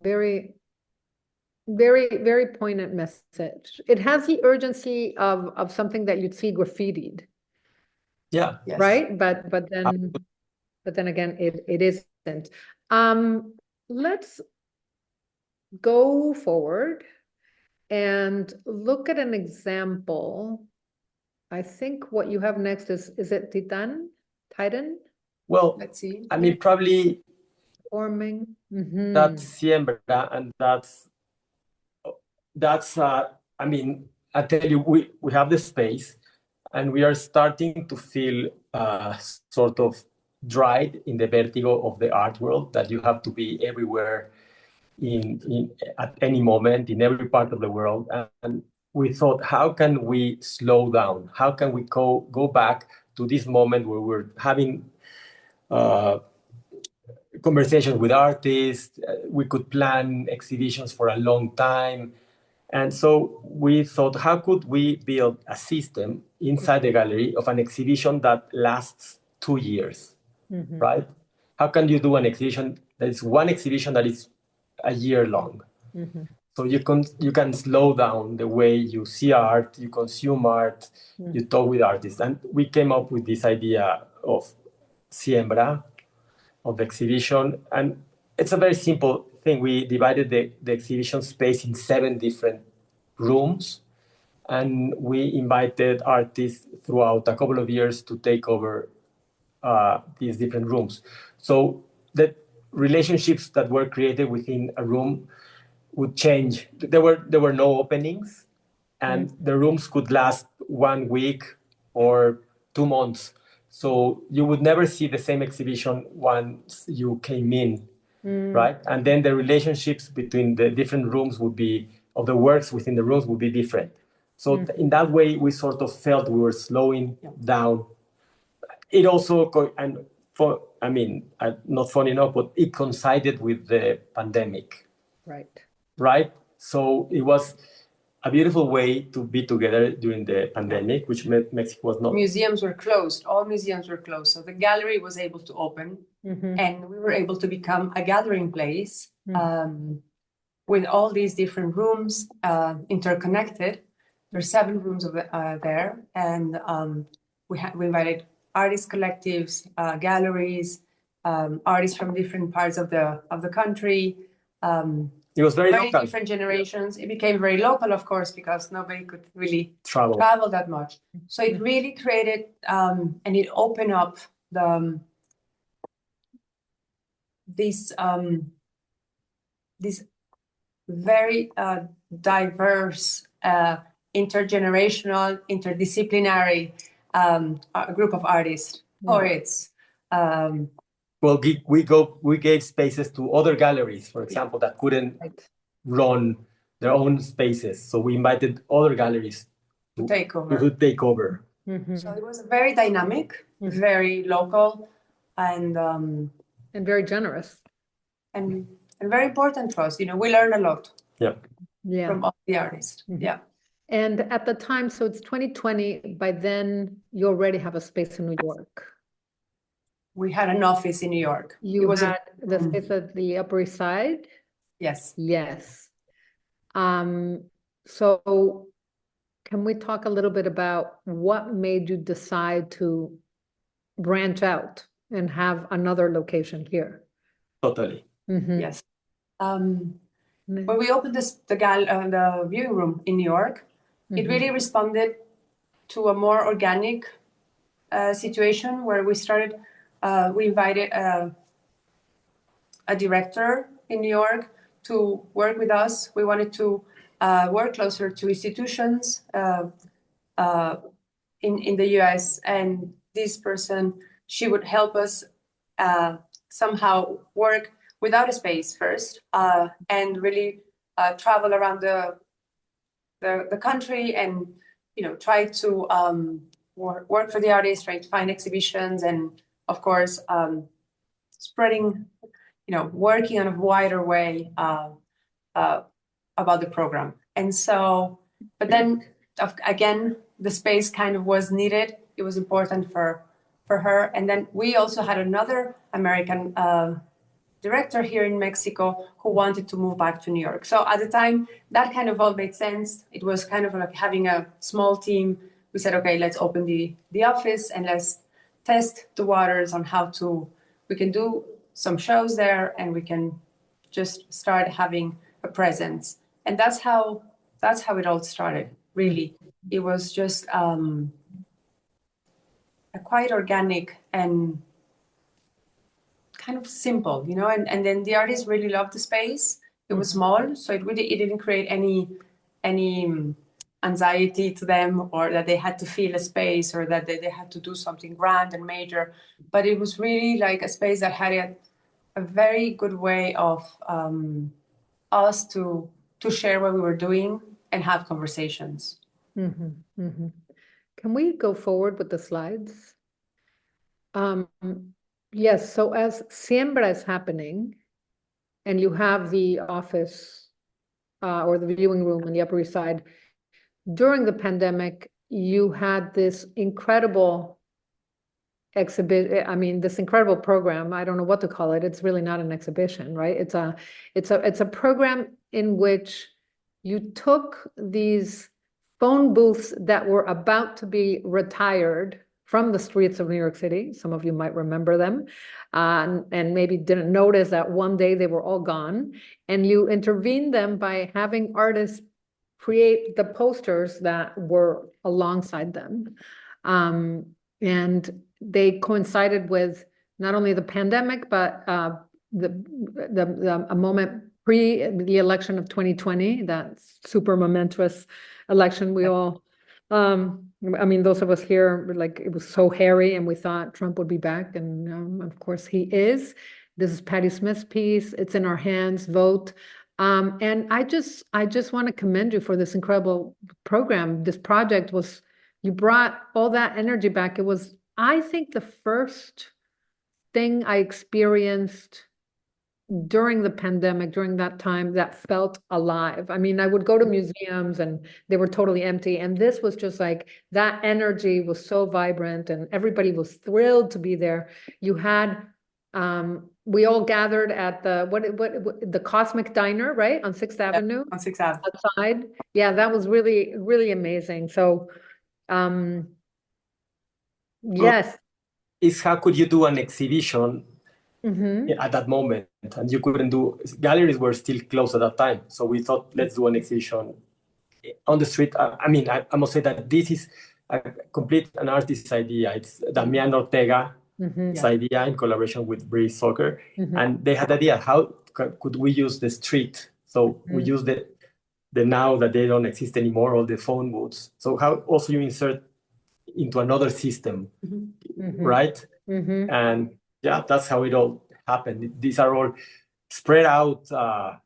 Very, very, very poignant message. It has the urgency of something that you'd see graffitied, Yeah. Yes. right? But then again, it isn't. Let's go forward and look at an example. I think what you have next is it Titan? Well, Let's see. I mean, probably Forming. that's Siembra, and that's I mean, I tell you, we have the space, and we are starting to feel sort of dried in the vertigo of the art world, that you have to be everywhere in at any moment in every part of the world. And we thought, how can we slow down? How can we go back to this moment where we're having conversations with artists? We could plan exhibitions for a long time. And so we thought, how could we build a system inside the gallery of an exhibition that lasts 2 years, right? How can you do an exhibition that is one exhibition that is a year long? So you can slow down the way you see art, you consume art, you talk with artists. And we came up with this idea of Siembra, of the exhibition. And it's a very simple thing. We divided the exhibition space in 7 different rooms, and we invited artists throughout a couple of years to take over these different rooms. So the relationships that were created within a room would change. There were no openings, and the rooms could last 1 week or 2 months. So you would never see the same exhibition once you came in, right? And then the relationships between the different rooms would be, of the works within the rooms would be different. So in that way, we sort of felt we were slowing down. It also, not funny enough, but it coincided with the pandemic. Right? So it was a beautiful way to be together during the pandemic, which Mexico was not. Museums were closed. All museums were closed. So the gallery was able to open, and we were able to become a gathering place with all these different rooms interconnected. There's 7 rooms there, and we invited artist collectives, galleries, artists from different parts of the country. It was very local. Different generations. It became very local, of course, because nobody could really travel that much. So it really created and it opened up this very diverse, intergenerational, interdisciplinary group of artists, poets. Well, we gave spaces to other galleries, for example, that couldn't run their own spaces. So we invited other galleries to take over. So it was very dynamic, very local, and very generous, and very important for us. You know, we learned a lot. Yeah. From all the artists. Yeah. And at the time, so it's 2020. By then, you already have a space in New York. We had an office in New York. You had the space at the Upper East Side? Yes. Yes. So can we talk a little bit about what made you decide to branch out and have another location here? Totally. Yes. When we opened the viewing room in New York, it really responded to a more organic situation where we started. We invited a director in New York to work with us. We wanted to work closer to institutions in the US, and this person, she would help us somehow work without a space first, and really travel around the the country and, try to work for the artists, try to find exhibitions, and of course, spreading, working in a wider way about the program. And so, but then again, the space kind of was needed. It was important for her. And then we also had another American director here in Mexico who wanted to move back to New York. So at the time, that kind of all made sense. It was kind of like having a small team. We said, okay, let's open the office and let's test the waters on we can do some shows there and we can just start having a presence. And that's how it all started, really. It was just a quite organic and kind of simple, and then the artists really loved the space. It was small, so it didn't create any anxiety to them, or that they had to fill a space, or that they had to do something grand and major. But it was really like a space that had a very good way of us to share what we were doing and have conversations. Mm-hmm, mm-hmm. Can we go forward with the slides? Yes, so as Siembra is happening, and you have the office or the viewing room on the Upper East Side, during the pandemic, you had this incredible this incredible program. I don't know what to call it. It's really not an exhibition, right? It's a program in which you took these phone booths that were about to be retired from the streets of New York City. Some of you might remember them, and maybe didn't notice that one day they were all gone. And you intervened them by having artists create the posters that were alongside them. And they coincided with not only the pandemic, but a moment pre the election of 2020, that super momentous election we all, those of us here, like, it was so hairy and we thought Trump would be back, and of course he is. This is Patti Smith's piece. It's in our hands, vote. And I just want to commend you for this incredible program. This project you brought all that energy back. It was, I think, the first thing I experienced during the pandemic, during that time, that felt alive. I would go to museums and they were totally empty. And this was just like, that energy was so vibrant and everybody was thrilled to be there. You had, we all gathered at the Cosmic Diner, right? On 6th Avenue? On 6th Avenue. Outside. Yeah, that was really, really amazing. So, yes. Is how could you do an exhibition at that moment? And you couldn't do, galleries were still closed at that time. So we thought, let's do an exhibition on the street. I must say that this is an artist's idea. It's Damian Ortega's idea in collaboration with British Soccer. And they had the idea, how could we use the street? So we use the now that they don't exist anymore, all the phone booths. So how also you insert into another system, right? And yeah, that's how it all happened. These are all spread out. I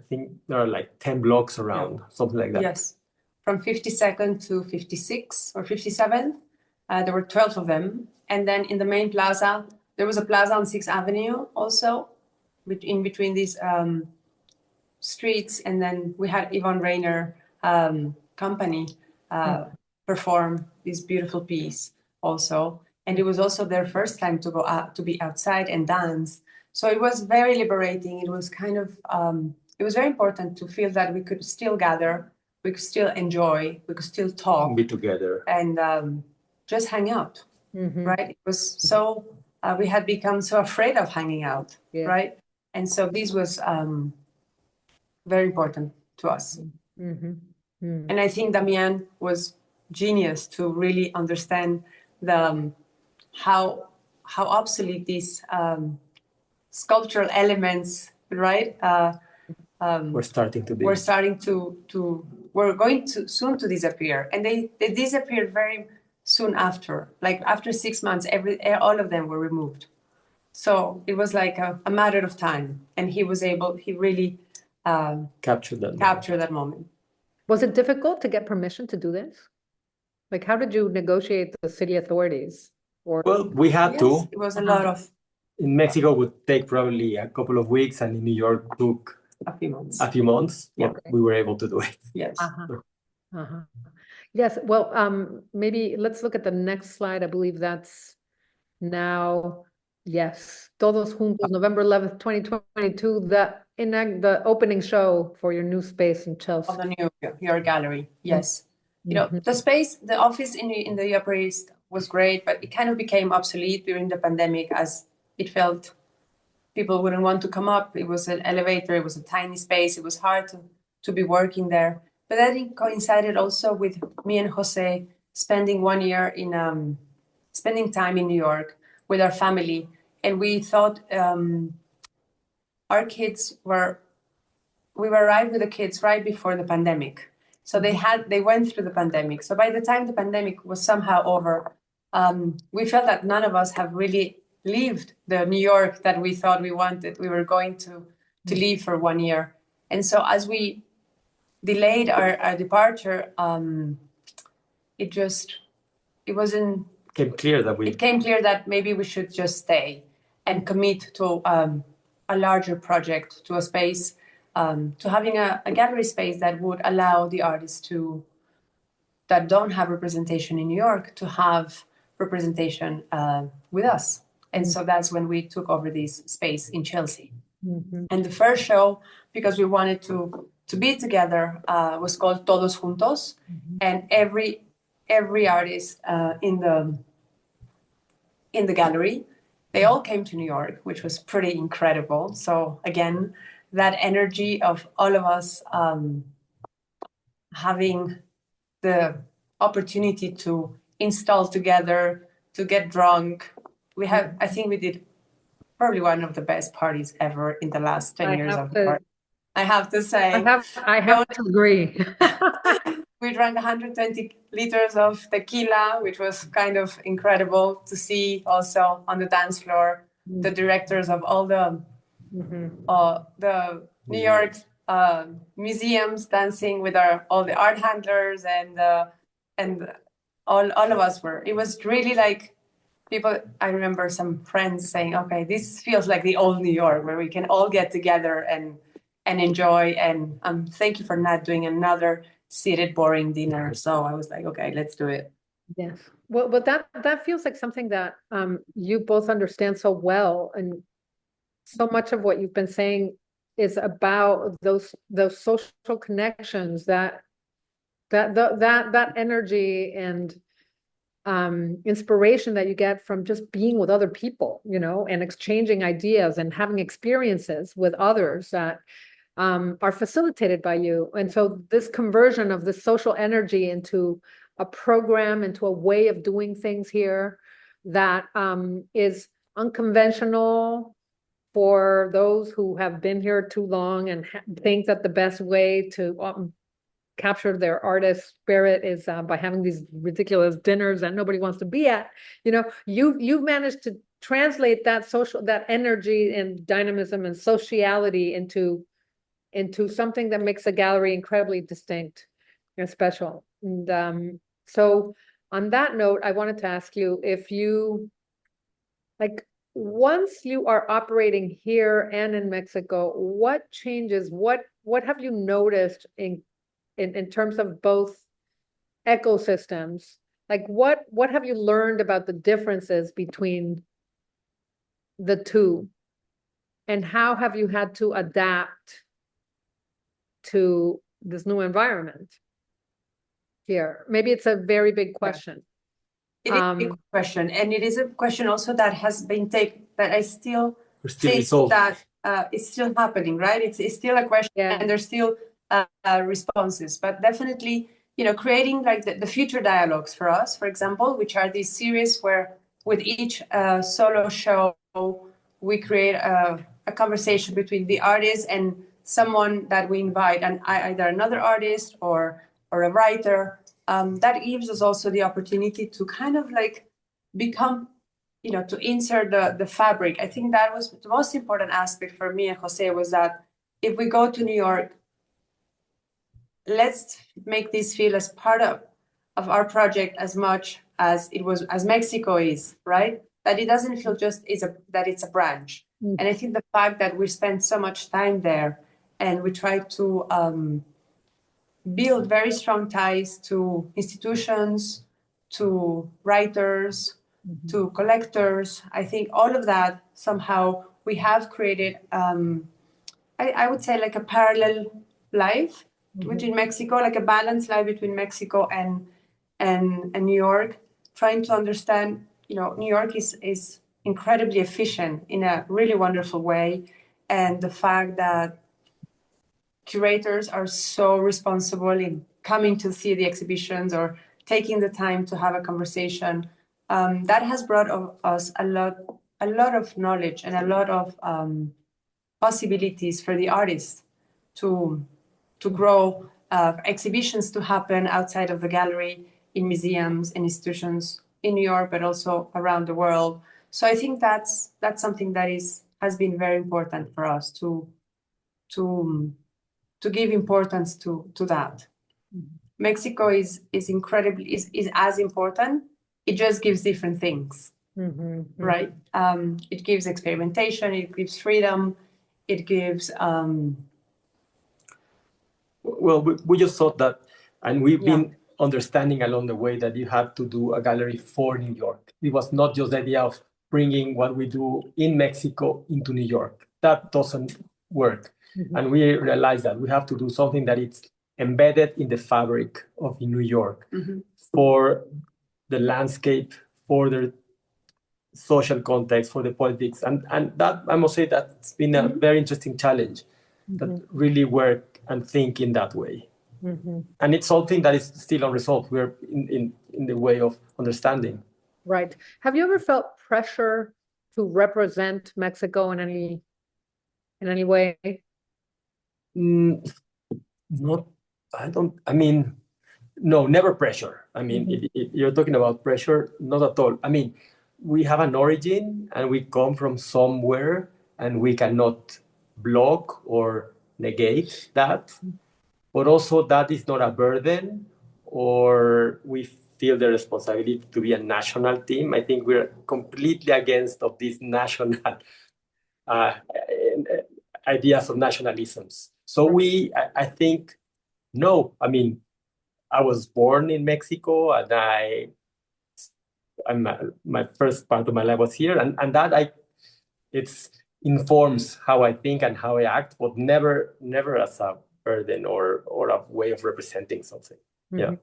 think there are like 10 blocks around, something like that. Yes, from 52nd to 56th or 57th, there were 12 of them. And then in the main plaza, there was a plaza on 6th Avenue also, in between these streets. And then we had Yvonne Rainer company perform this beautiful piece also. And it was also their first time to go out, to be outside and dance. So it was very liberating. It was kind of, it was very important to feel that we could still gather, we could still enjoy, we could still talk. Be together. And just hang out, right? It was so, we had become so afraid of hanging out, right? And so this was very important to us. And I think Damian was genius to really understand how obsolete these sculptural elements, right? We're starting to be. We're going to soon to disappear, and they disappeared very soon after. Like after 6 months, all of them were removed. So it was like a matter of time, and he really captured that moment. Was it difficult to get permission to do this? Like, how did you negotiate the city authorities? Or Well, we had Yes, to. it was a lot of In Mexico, would take probably a couple of weeks, and in New York took a few months. a few months. Yeah. But we were able to do it. Yes. Yes, well, maybe let's look at the next slide. I believe that's now, yes, Todos Juntos, November 11th, 2022, the opening show for your new space in Chelsea. Of the New York Gallery. Yes. You know, the space, the office in the Upper East was great, but it kind of became obsolete during the pandemic as it felt people wouldn't want to come up. It was an elevator, it was a tiny space, it was hard to be working there. But that coincided also with me and Jose spending 1 year in spending time in New York with our family. And we thought our kids we were right with the kids right before the pandemic. So they went through the pandemic. So by the time the pandemic was somehow over, we felt that none of us have really lived the New York that we thought we wanted. We were going to leave for 1 year. And so as we delayed our departure, it Came clear that it came clear that maybe we should just stay and commit to a larger project, to a space, to having a gallery space that would allow the artists that don't have representation in New York to have representation with us. And so that's when we took over this space in Chelsea. And the first show, because we wanted to be together, was called Todos Juntos. And every artist in the gallery, they all came to New York, which was pretty incredible. So again, that energy of all of us having the opportunity to install together, to get drunk. I think we did probably one of the best parties ever in the last 10 years of the party. I have to say. I have to agree. We drank 120 liters of tequila, which was kind of incredible to see also on the dance floor, the directors of all the New York museums dancing with all the art handlers and all of us were. It was really like people. I remember some friends saying, "Okay, this feels like the old New York where we can all get together and enjoy." And thank you for not doing another seated boring dinner. So I was like, okay, let's do it. Yes. Well, but that feels like something that you both understand so well, and so much of what you've been saying is about those social connections, that energy and inspiration that you get from just being with other people, and exchanging ideas and having experiences with others that are facilitated by you. And so this conversion of the social energy into a program, into a way of doing things here that is unconventional for those who have been here too long and think that the best way to capture their artist spirit is by having these ridiculous dinners that nobody wants to be at. You've managed to translate that energy and dynamism and sociality into something that makes a gallery incredibly distinct and special. And so on that note, I wanted to ask you if you, like, once you are operating here and in Mexico, what changes, what have you noticed in terms of both ecosystems? Like what have you learned about the differences between the two? And how have you had to adapt to this new environment here? Maybe it's a very big question. It is a big question, and it is a question also that has been taken, that I still think that it's still happening, right? It's still a question, and there's still responses, but definitely, creating like the future dialogues for us, for example, which are these series where with each solo show, we create a conversation between the artist and someone that we invite, and either another artist or a writer. That gives us also the opportunity to kind of like become, to insert the fabric. I think that was the most important aspect for me and Jose, was that if we go to New York, let's make this feel as part of our project as much as it was, as Mexico is, right? That it doesn't feel just that it's a branch. And I think the fact that we spend so much time there and we try to build very strong ties to institutions, to writers, to collectors, I think all of that somehow we have created, I would say like a parallel life between Mexico, like a balanced life between Mexico and New York, trying to understand, New York is incredibly efficient in a really wonderful way. And the fact that curators are so responsible in coming to see the exhibitions or taking the time to have a conversation, that has brought us a lot of knowledge and a lot of possibilities for the artists to grow, exhibitions to happen outside of the gallery, in museums and institutions in New York, but also around the world. So I think that's something that has been very important for us to give importance to that. Mexico is incredibly is as important. It just gives different things, right? It gives experimentation. It gives freedom. It gives. Well, we just thought that, and we've been understanding along the way that you have to do a gallery for New York. It was not just the idea of bringing what we do in Mexico into New York. That doesn't work. And we realized that we have to do something that is embedded in the fabric of New York for the landscape, for the social context, for the politics. And that, I must say, that's been a very interesting challenge that really work and think in that way. And it's something that is still unresolved. We're in the way of understanding. Right. Have you ever felt pressure to represent Mexico in any way? No, never pressure. I mean, if you're talking about pressure, not at all. I mean, we have an origin and we come from somewhere and we cannot block or negate that. But also that is not a burden, or we feel the responsibility to be a national team. I think we're completely against of these national ideas of nationalisms. So I think, no, I mean, I was born in Mexico and my first part of my life was here, and that it informs how I think and how I act, but never as a burden or a way of representing something. Yeah.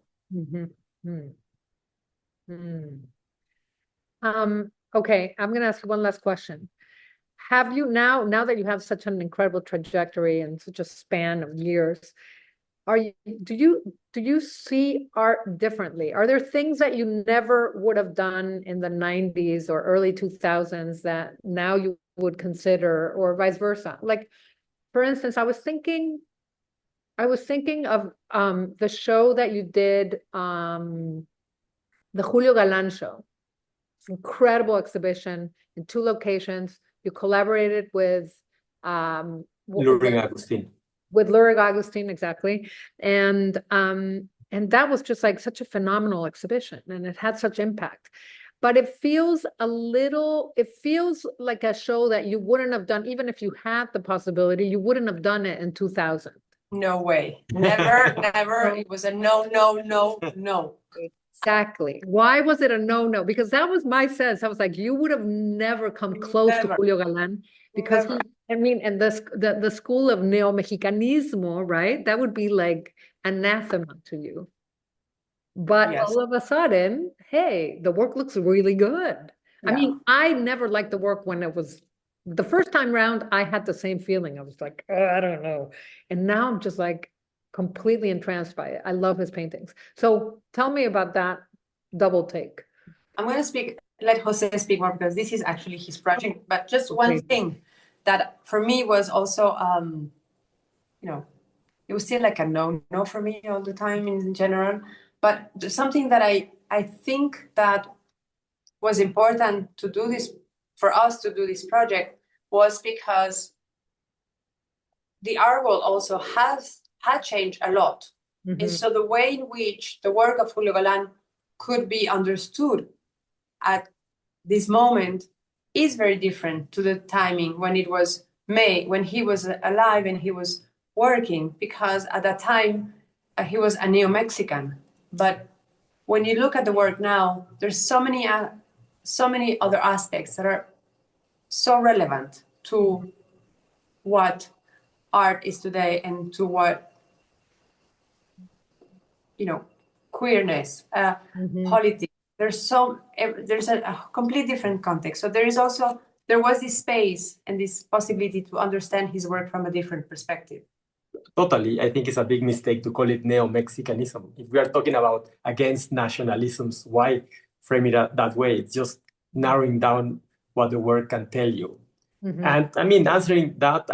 Okay, I'm going to ask you one last question. Have you now that you have such an incredible trajectory and such a span of years, do you see art differently? Are there things that you never would have done in the 90s or early 2000s that now you would consider, or vice versa? Like, for instance, I was thinking of the show that you did, the Julio Galán show. Incredible exhibition in 2 locations. You collaborated with Luring Agustin. With Luring Agustin, exactly. And that was just like such a phenomenal exhibition, and it had such impact. But it feels like a show that you wouldn't have done, even if you had the possibility, you wouldn't have done it in 2000. No way. Never, never. It was a no. Exactly. Why was it a no? Because that was my sense. I was like, you would have never come close to Julio Galán, because and the school of neo-Mexicanismo, right? That would be like anathema to you. But all of a sudden, hey, the work looks really good. I mean, I never liked the work when it was the first time round. I had the same feeling. I was like, I don't know. And now I'm just like completely entranced by it. I love his paintings. So tell me about that double take. I'm going to let Jose speak more, because this is actually his project. But just one thing that for me was also, it was still like a no for me all the time in general. But something that I think that was important to do this, for us to do this project, was because the art world also had changed a lot And so the way in which the work of Julio Galán could be understood at this moment is very different to the timing when it was made, when he was alive and he was working, because at that time he was a neo-Mexican. But when you look at the work now, there's so many other aspects that are so relevant to what art is today and to what, queerness, politics. There's a completely different context. So there was this space and this possibility to understand his work from a different perspective. Totally. I think it's a big mistake to call it neo-Mexicanism. If we are talking about against nationalisms, why frame it that way? It's just narrowing down what the work can tell you. And I mean, answering that,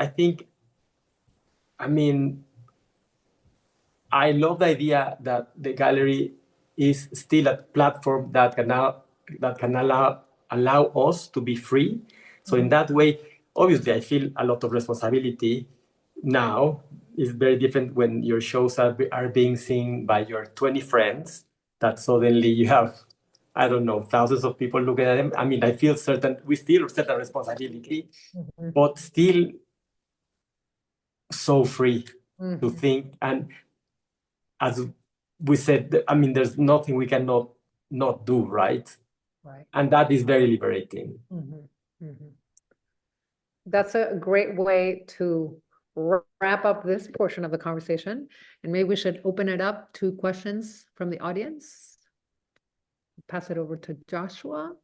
I love the idea that the gallery is still a platform that can allow us to be free. So in that way, obviously, I feel a lot of responsibility now. It's very different when your shows are being seen by your 20 friends, that suddenly you have, I don't know, thousands of people looking at them. I mean, I feel we still certain responsibility, but still so free to think. And as we said, I mean, there's nothing we cannot not do, right? Right. And that is very liberating. That's a great way to wrap up this portion of the conversation. And maybe we should open it up to questions from the audience. Pass it over to Joshua.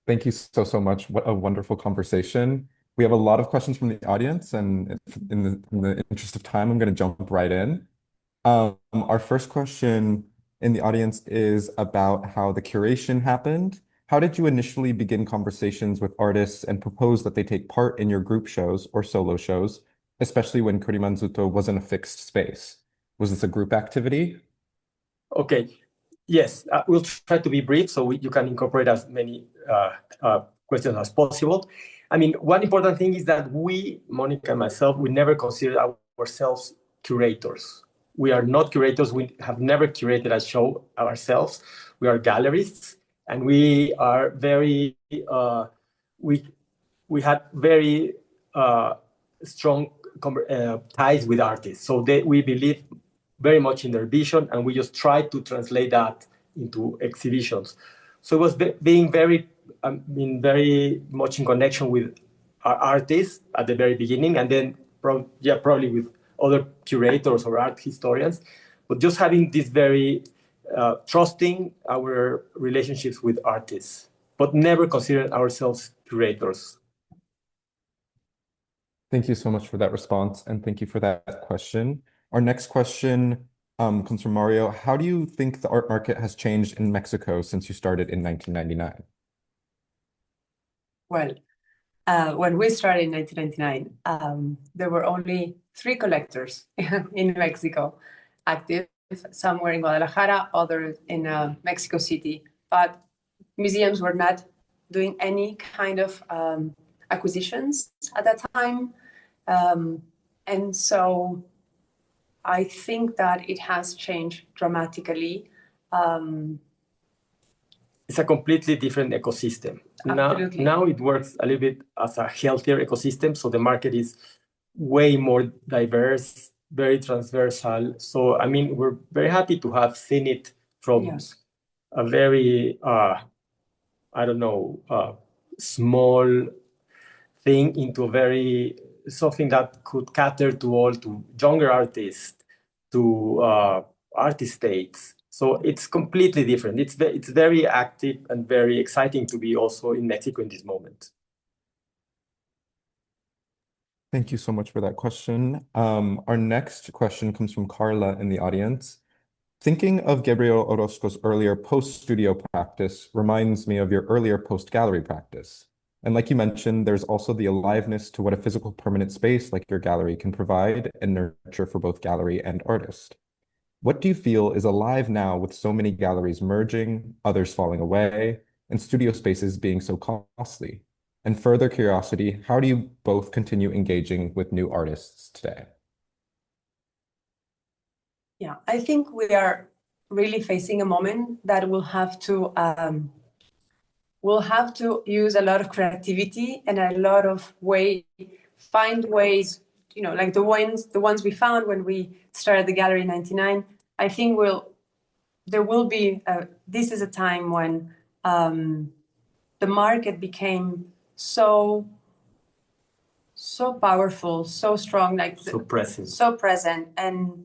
Thank you so much. What a wonderful conversation. We have a lot of questions from the audience, and in the interest of time, I'm going to jump right in. Our first question in the audience is about how the curation happened. How did you initially begin conversations with artists and propose that they take part in your group shows or solo shows, especially when kurimanzutto wasn't a fixed space? Was this a group activity? Okay. Yes, we'll try to be brief so you can incorporate as many questions as possible. I mean, one important thing is that Mónica and myself, we never consider ourselves curators. We are not curators. We have never curated a show ourselves. We are gallerists, and we are very, we had very strong ties with artists. So we believe very much in their vision, and we just try to translate that into exhibitions. So it was being very much in connection with our artists at the very beginning, and then probably with other curators or art historians, but just having this very trusting our relationships with artists, but never considering ourselves curators. Thank you so much for that response, and thank you for that question. Our next question comes from Mario. How do you think the art market has changed in Mexico since you started in 1999? Well, when we started in 1999, there were only 3 collectors in Mexico active, some were in Guadalajara, others in Mexico City, but museums were not doing any kind of acquisitions at that time. And so I think that it has changed dramatically. It's a completely different ecosystem. Now it works a little bit as a healthier ecosystem. So the market is way more diverse, very transversal. So, I mean, we're very happy to have seen it from a very, small thing into something that could cater to younger artists, to artist states. So it's completely different. It's very active and very exciting to be also in Mexico in this moment. Thank you so much for that question. Our next question comes from Carla in the audience. Thinking of Gabriel Orozco's earlier post-studio practice reminds me of your earlier post-gallery practice. And like you mentioned, there's also the aliveness to what a physical permanent space like your gallery can provide and nurture for both gallery and artist. What do you feel is alive now with so many galleries merging, others falling away, and studio spaces being so costly? And further curiosity, how do you both continue engaging with new artists today? Yeah, I think we are really facing a moment that we'll have to use a lot of creativity and a lot of find ways, like the ones we found when we started the gallery in 99. I think this is a time when the market became so powerful, so strong, so present and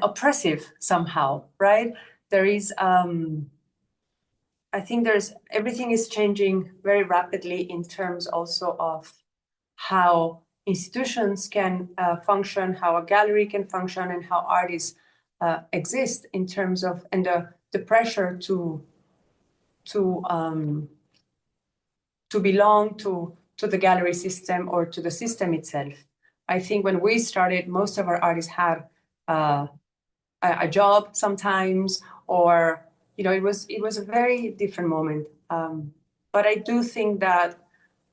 oppressive somehow, right? There is I think everything is changing very rapidly in terms also of how institutions can function, how a gallery can function, and how artists exist in terms of, and the pressure to belong to the gallery system or to the system itself. I think when we started, most of our artists had a job sometimes, or it was a very different moment. But I do think that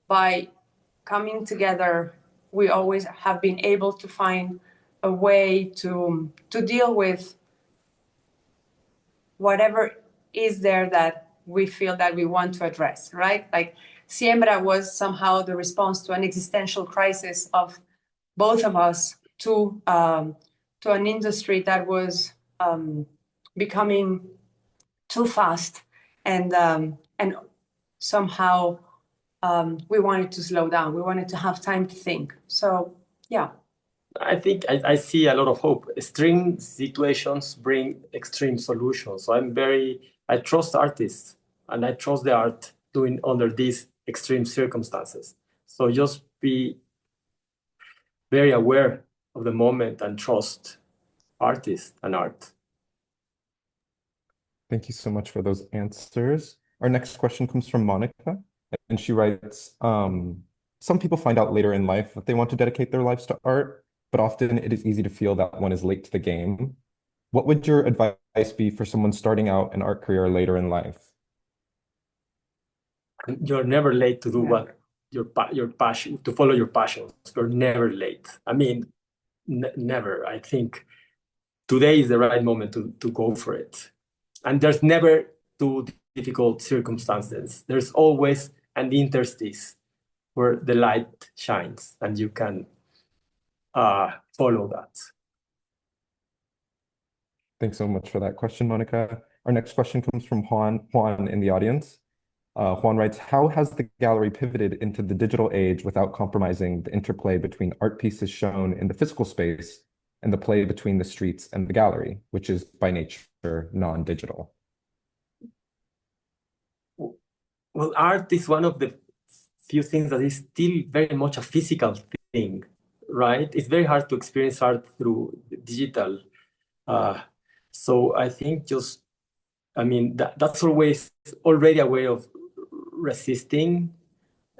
by coming together, we always have been able to find a way to deal with whatever is there that we feel that we want to address, right? Like Siembra was somehow the response to an existential crisis of both of us to an industry that was becoming too fast, and somehow we wanted to slow down. We wanted to have time to think. So yeah. I think I see a lot of hope. Extreme situations bring extreme solutions. So I trust artists, and I trust the art doing under these extreme circumstances. So just be very aware of the moment and trust artists and art. Thank you so much for those answers. Our next question comes from Monica, and she writes, some people find out later in life that they want to dedicate their lives to art, but often it is easy to feel that one is late to the game. What would your advice be for someone starting out an art career later in life? You're never late to do what your passion, to follow your passions. You're never late. I mean, never. I think today is the right moment to go for it. And there's never too difficult circumstances. There's always an interstice where the light shines, and you can follow that. Thanks so much for that question, Monica. Our next question comes from Juan in the audience. Juan writes, how has the gallery pivoted into the digital age without compromising the interplay between art pieces shown in the physical space and the play between the streets and the gallery, which is by nature non-digital? Well, art is one of the few things that is still very much a physical thing, right? It's very hard to experience art through digital. So I think that's always already a way of resisting,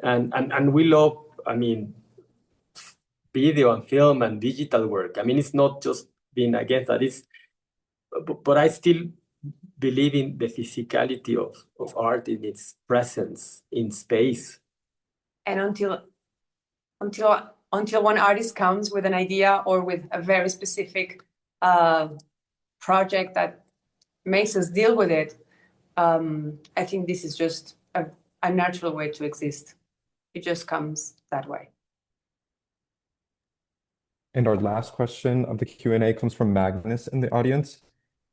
and we love, video and film and digital work. It's not just being against that. But I still believe in the physicality of art, in its presence in space. And until one artist comes with an idea or with a very specific project that makes us deal with it, I think this is just a natural way to exist. It just comes that way. And our last question of the Q&A comes from Magnus in the audience,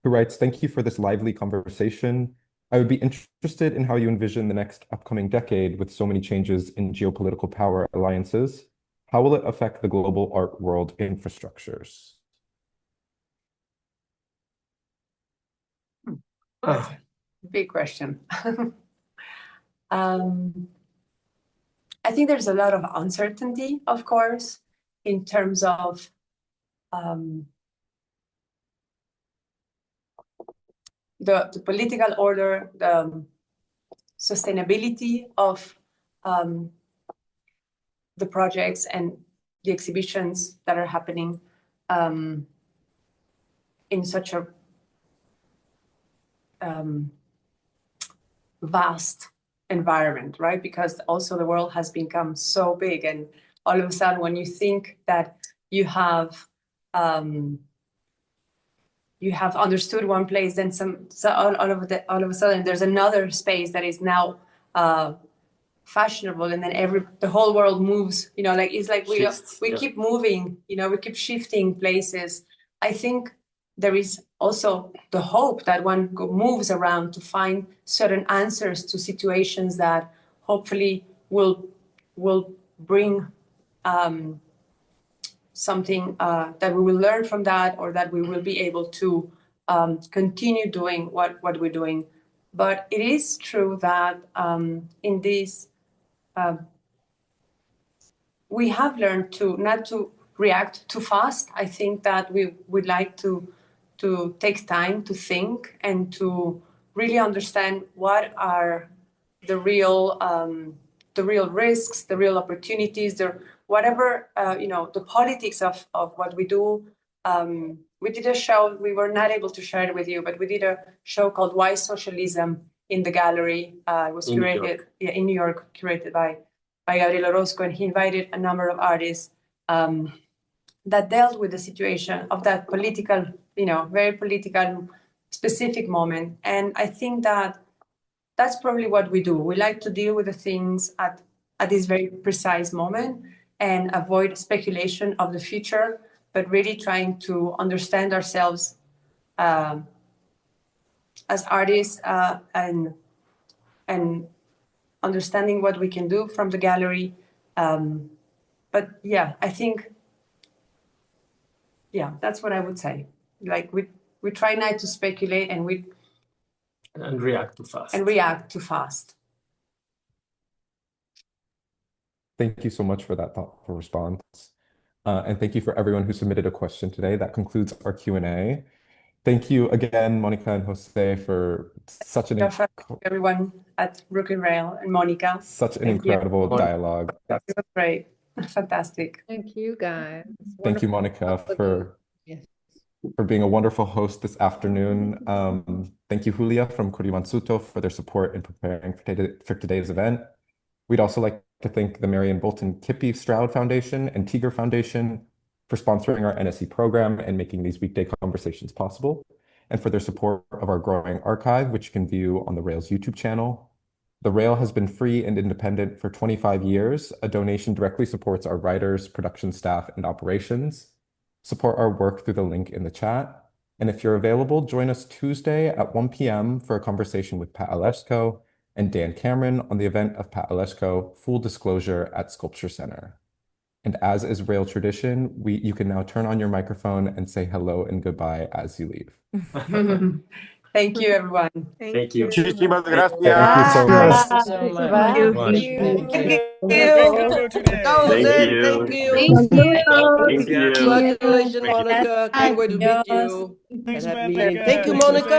who writes, thank you for this lively conversation. I would be interested in how you envision the next upcoming decade with so many changes in geopolitical power alliances. How will it affect the global art world infrastructures? Big question. I think there's a lot of uncertainty, of course, in terms of the political order, the sustainability of the projects and the exhibitions that are happening in such a vast environment, right? Because also the world has become so big, and all of a sudden when you think that you have you have understood one place, then all of a sudden there's another space that is now fashionable, and then the whole world moves. Like it's like we keep moving. We keep shifting places. I think there is also the hope that one moves around to find certain answers to situations that hopefully will bring something that we will learn from that, or that we will be able to continue doing what we're doing. But it is true that in this, we have learned not to react too fast. I think that we would like to take time to think and to really understand what are the real risks, the real opportunities, the politics of what we do. We did a show, we were not able to share it with you, but we did a show called Why Socialism in the Gallery. It was curated in New York, curated by Gabriel Orozco, and he invited a number of artists that dealt with the situation of that political, very political, specific moment. And I think that that's probably what we do. We like to deal with the things at this very precise moment and avoid speculation of the future, but really trying to understand ourselves as artists and understanding what we can do from the gallery. But yeah, I think, that's what I would say. Like we try not to speculate, and react too fast. Thank you so much for that thoughtful response. And thank you for everyone who submitted a question today. That concludes our Q&A. Thank you again, Monica and Jose, for such an everyone at Rook and Rail, and Monica. Such an incredible dialogue. It was great. Fantastic. Thank you, guys. Thank you, Monica, for being a wonderful host this afternoon. Thank you, Julia from Kurimanzutto, for their support in preparing for today's event. We'd also like to thank the Marion Bolton Kippy Stroud Foundation and Tiger Foundation for sponsoring our NSE program and making these weekday conversations possible, and for their support of our growing archive, which you can view on the Rail's YouTube channel. The Rail has been free and independent for 25 years. A donation directly supports our writers, production staff, and operations. Support our work through the link in the chat. And if you're available, join us Tuesday at 1 p.m. for a conversation with Pat Alesko and Dan Cameron on the event of Pat Alesko, Full Disclosure at Sculpture Center. And as is Rail tradition, you can now turn on your microphone and say hello and goodbye as you leave. Thank you, everyone. Thank you. Muchísimas gracias. Thank you so much. Thank you. Thank you. Congratulations, Monica. Can't wait to meet you. Thanks, at that man. meeting. Thank you, Monica.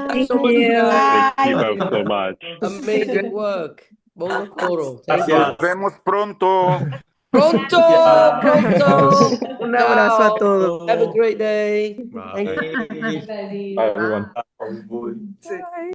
Thank you both so much. Amazing work. Buon lavoro. Nos vemos pronto. Pronto. Un abrazo a todos. Have a great day. Bye. Thank you. Bye, everyone. Bye.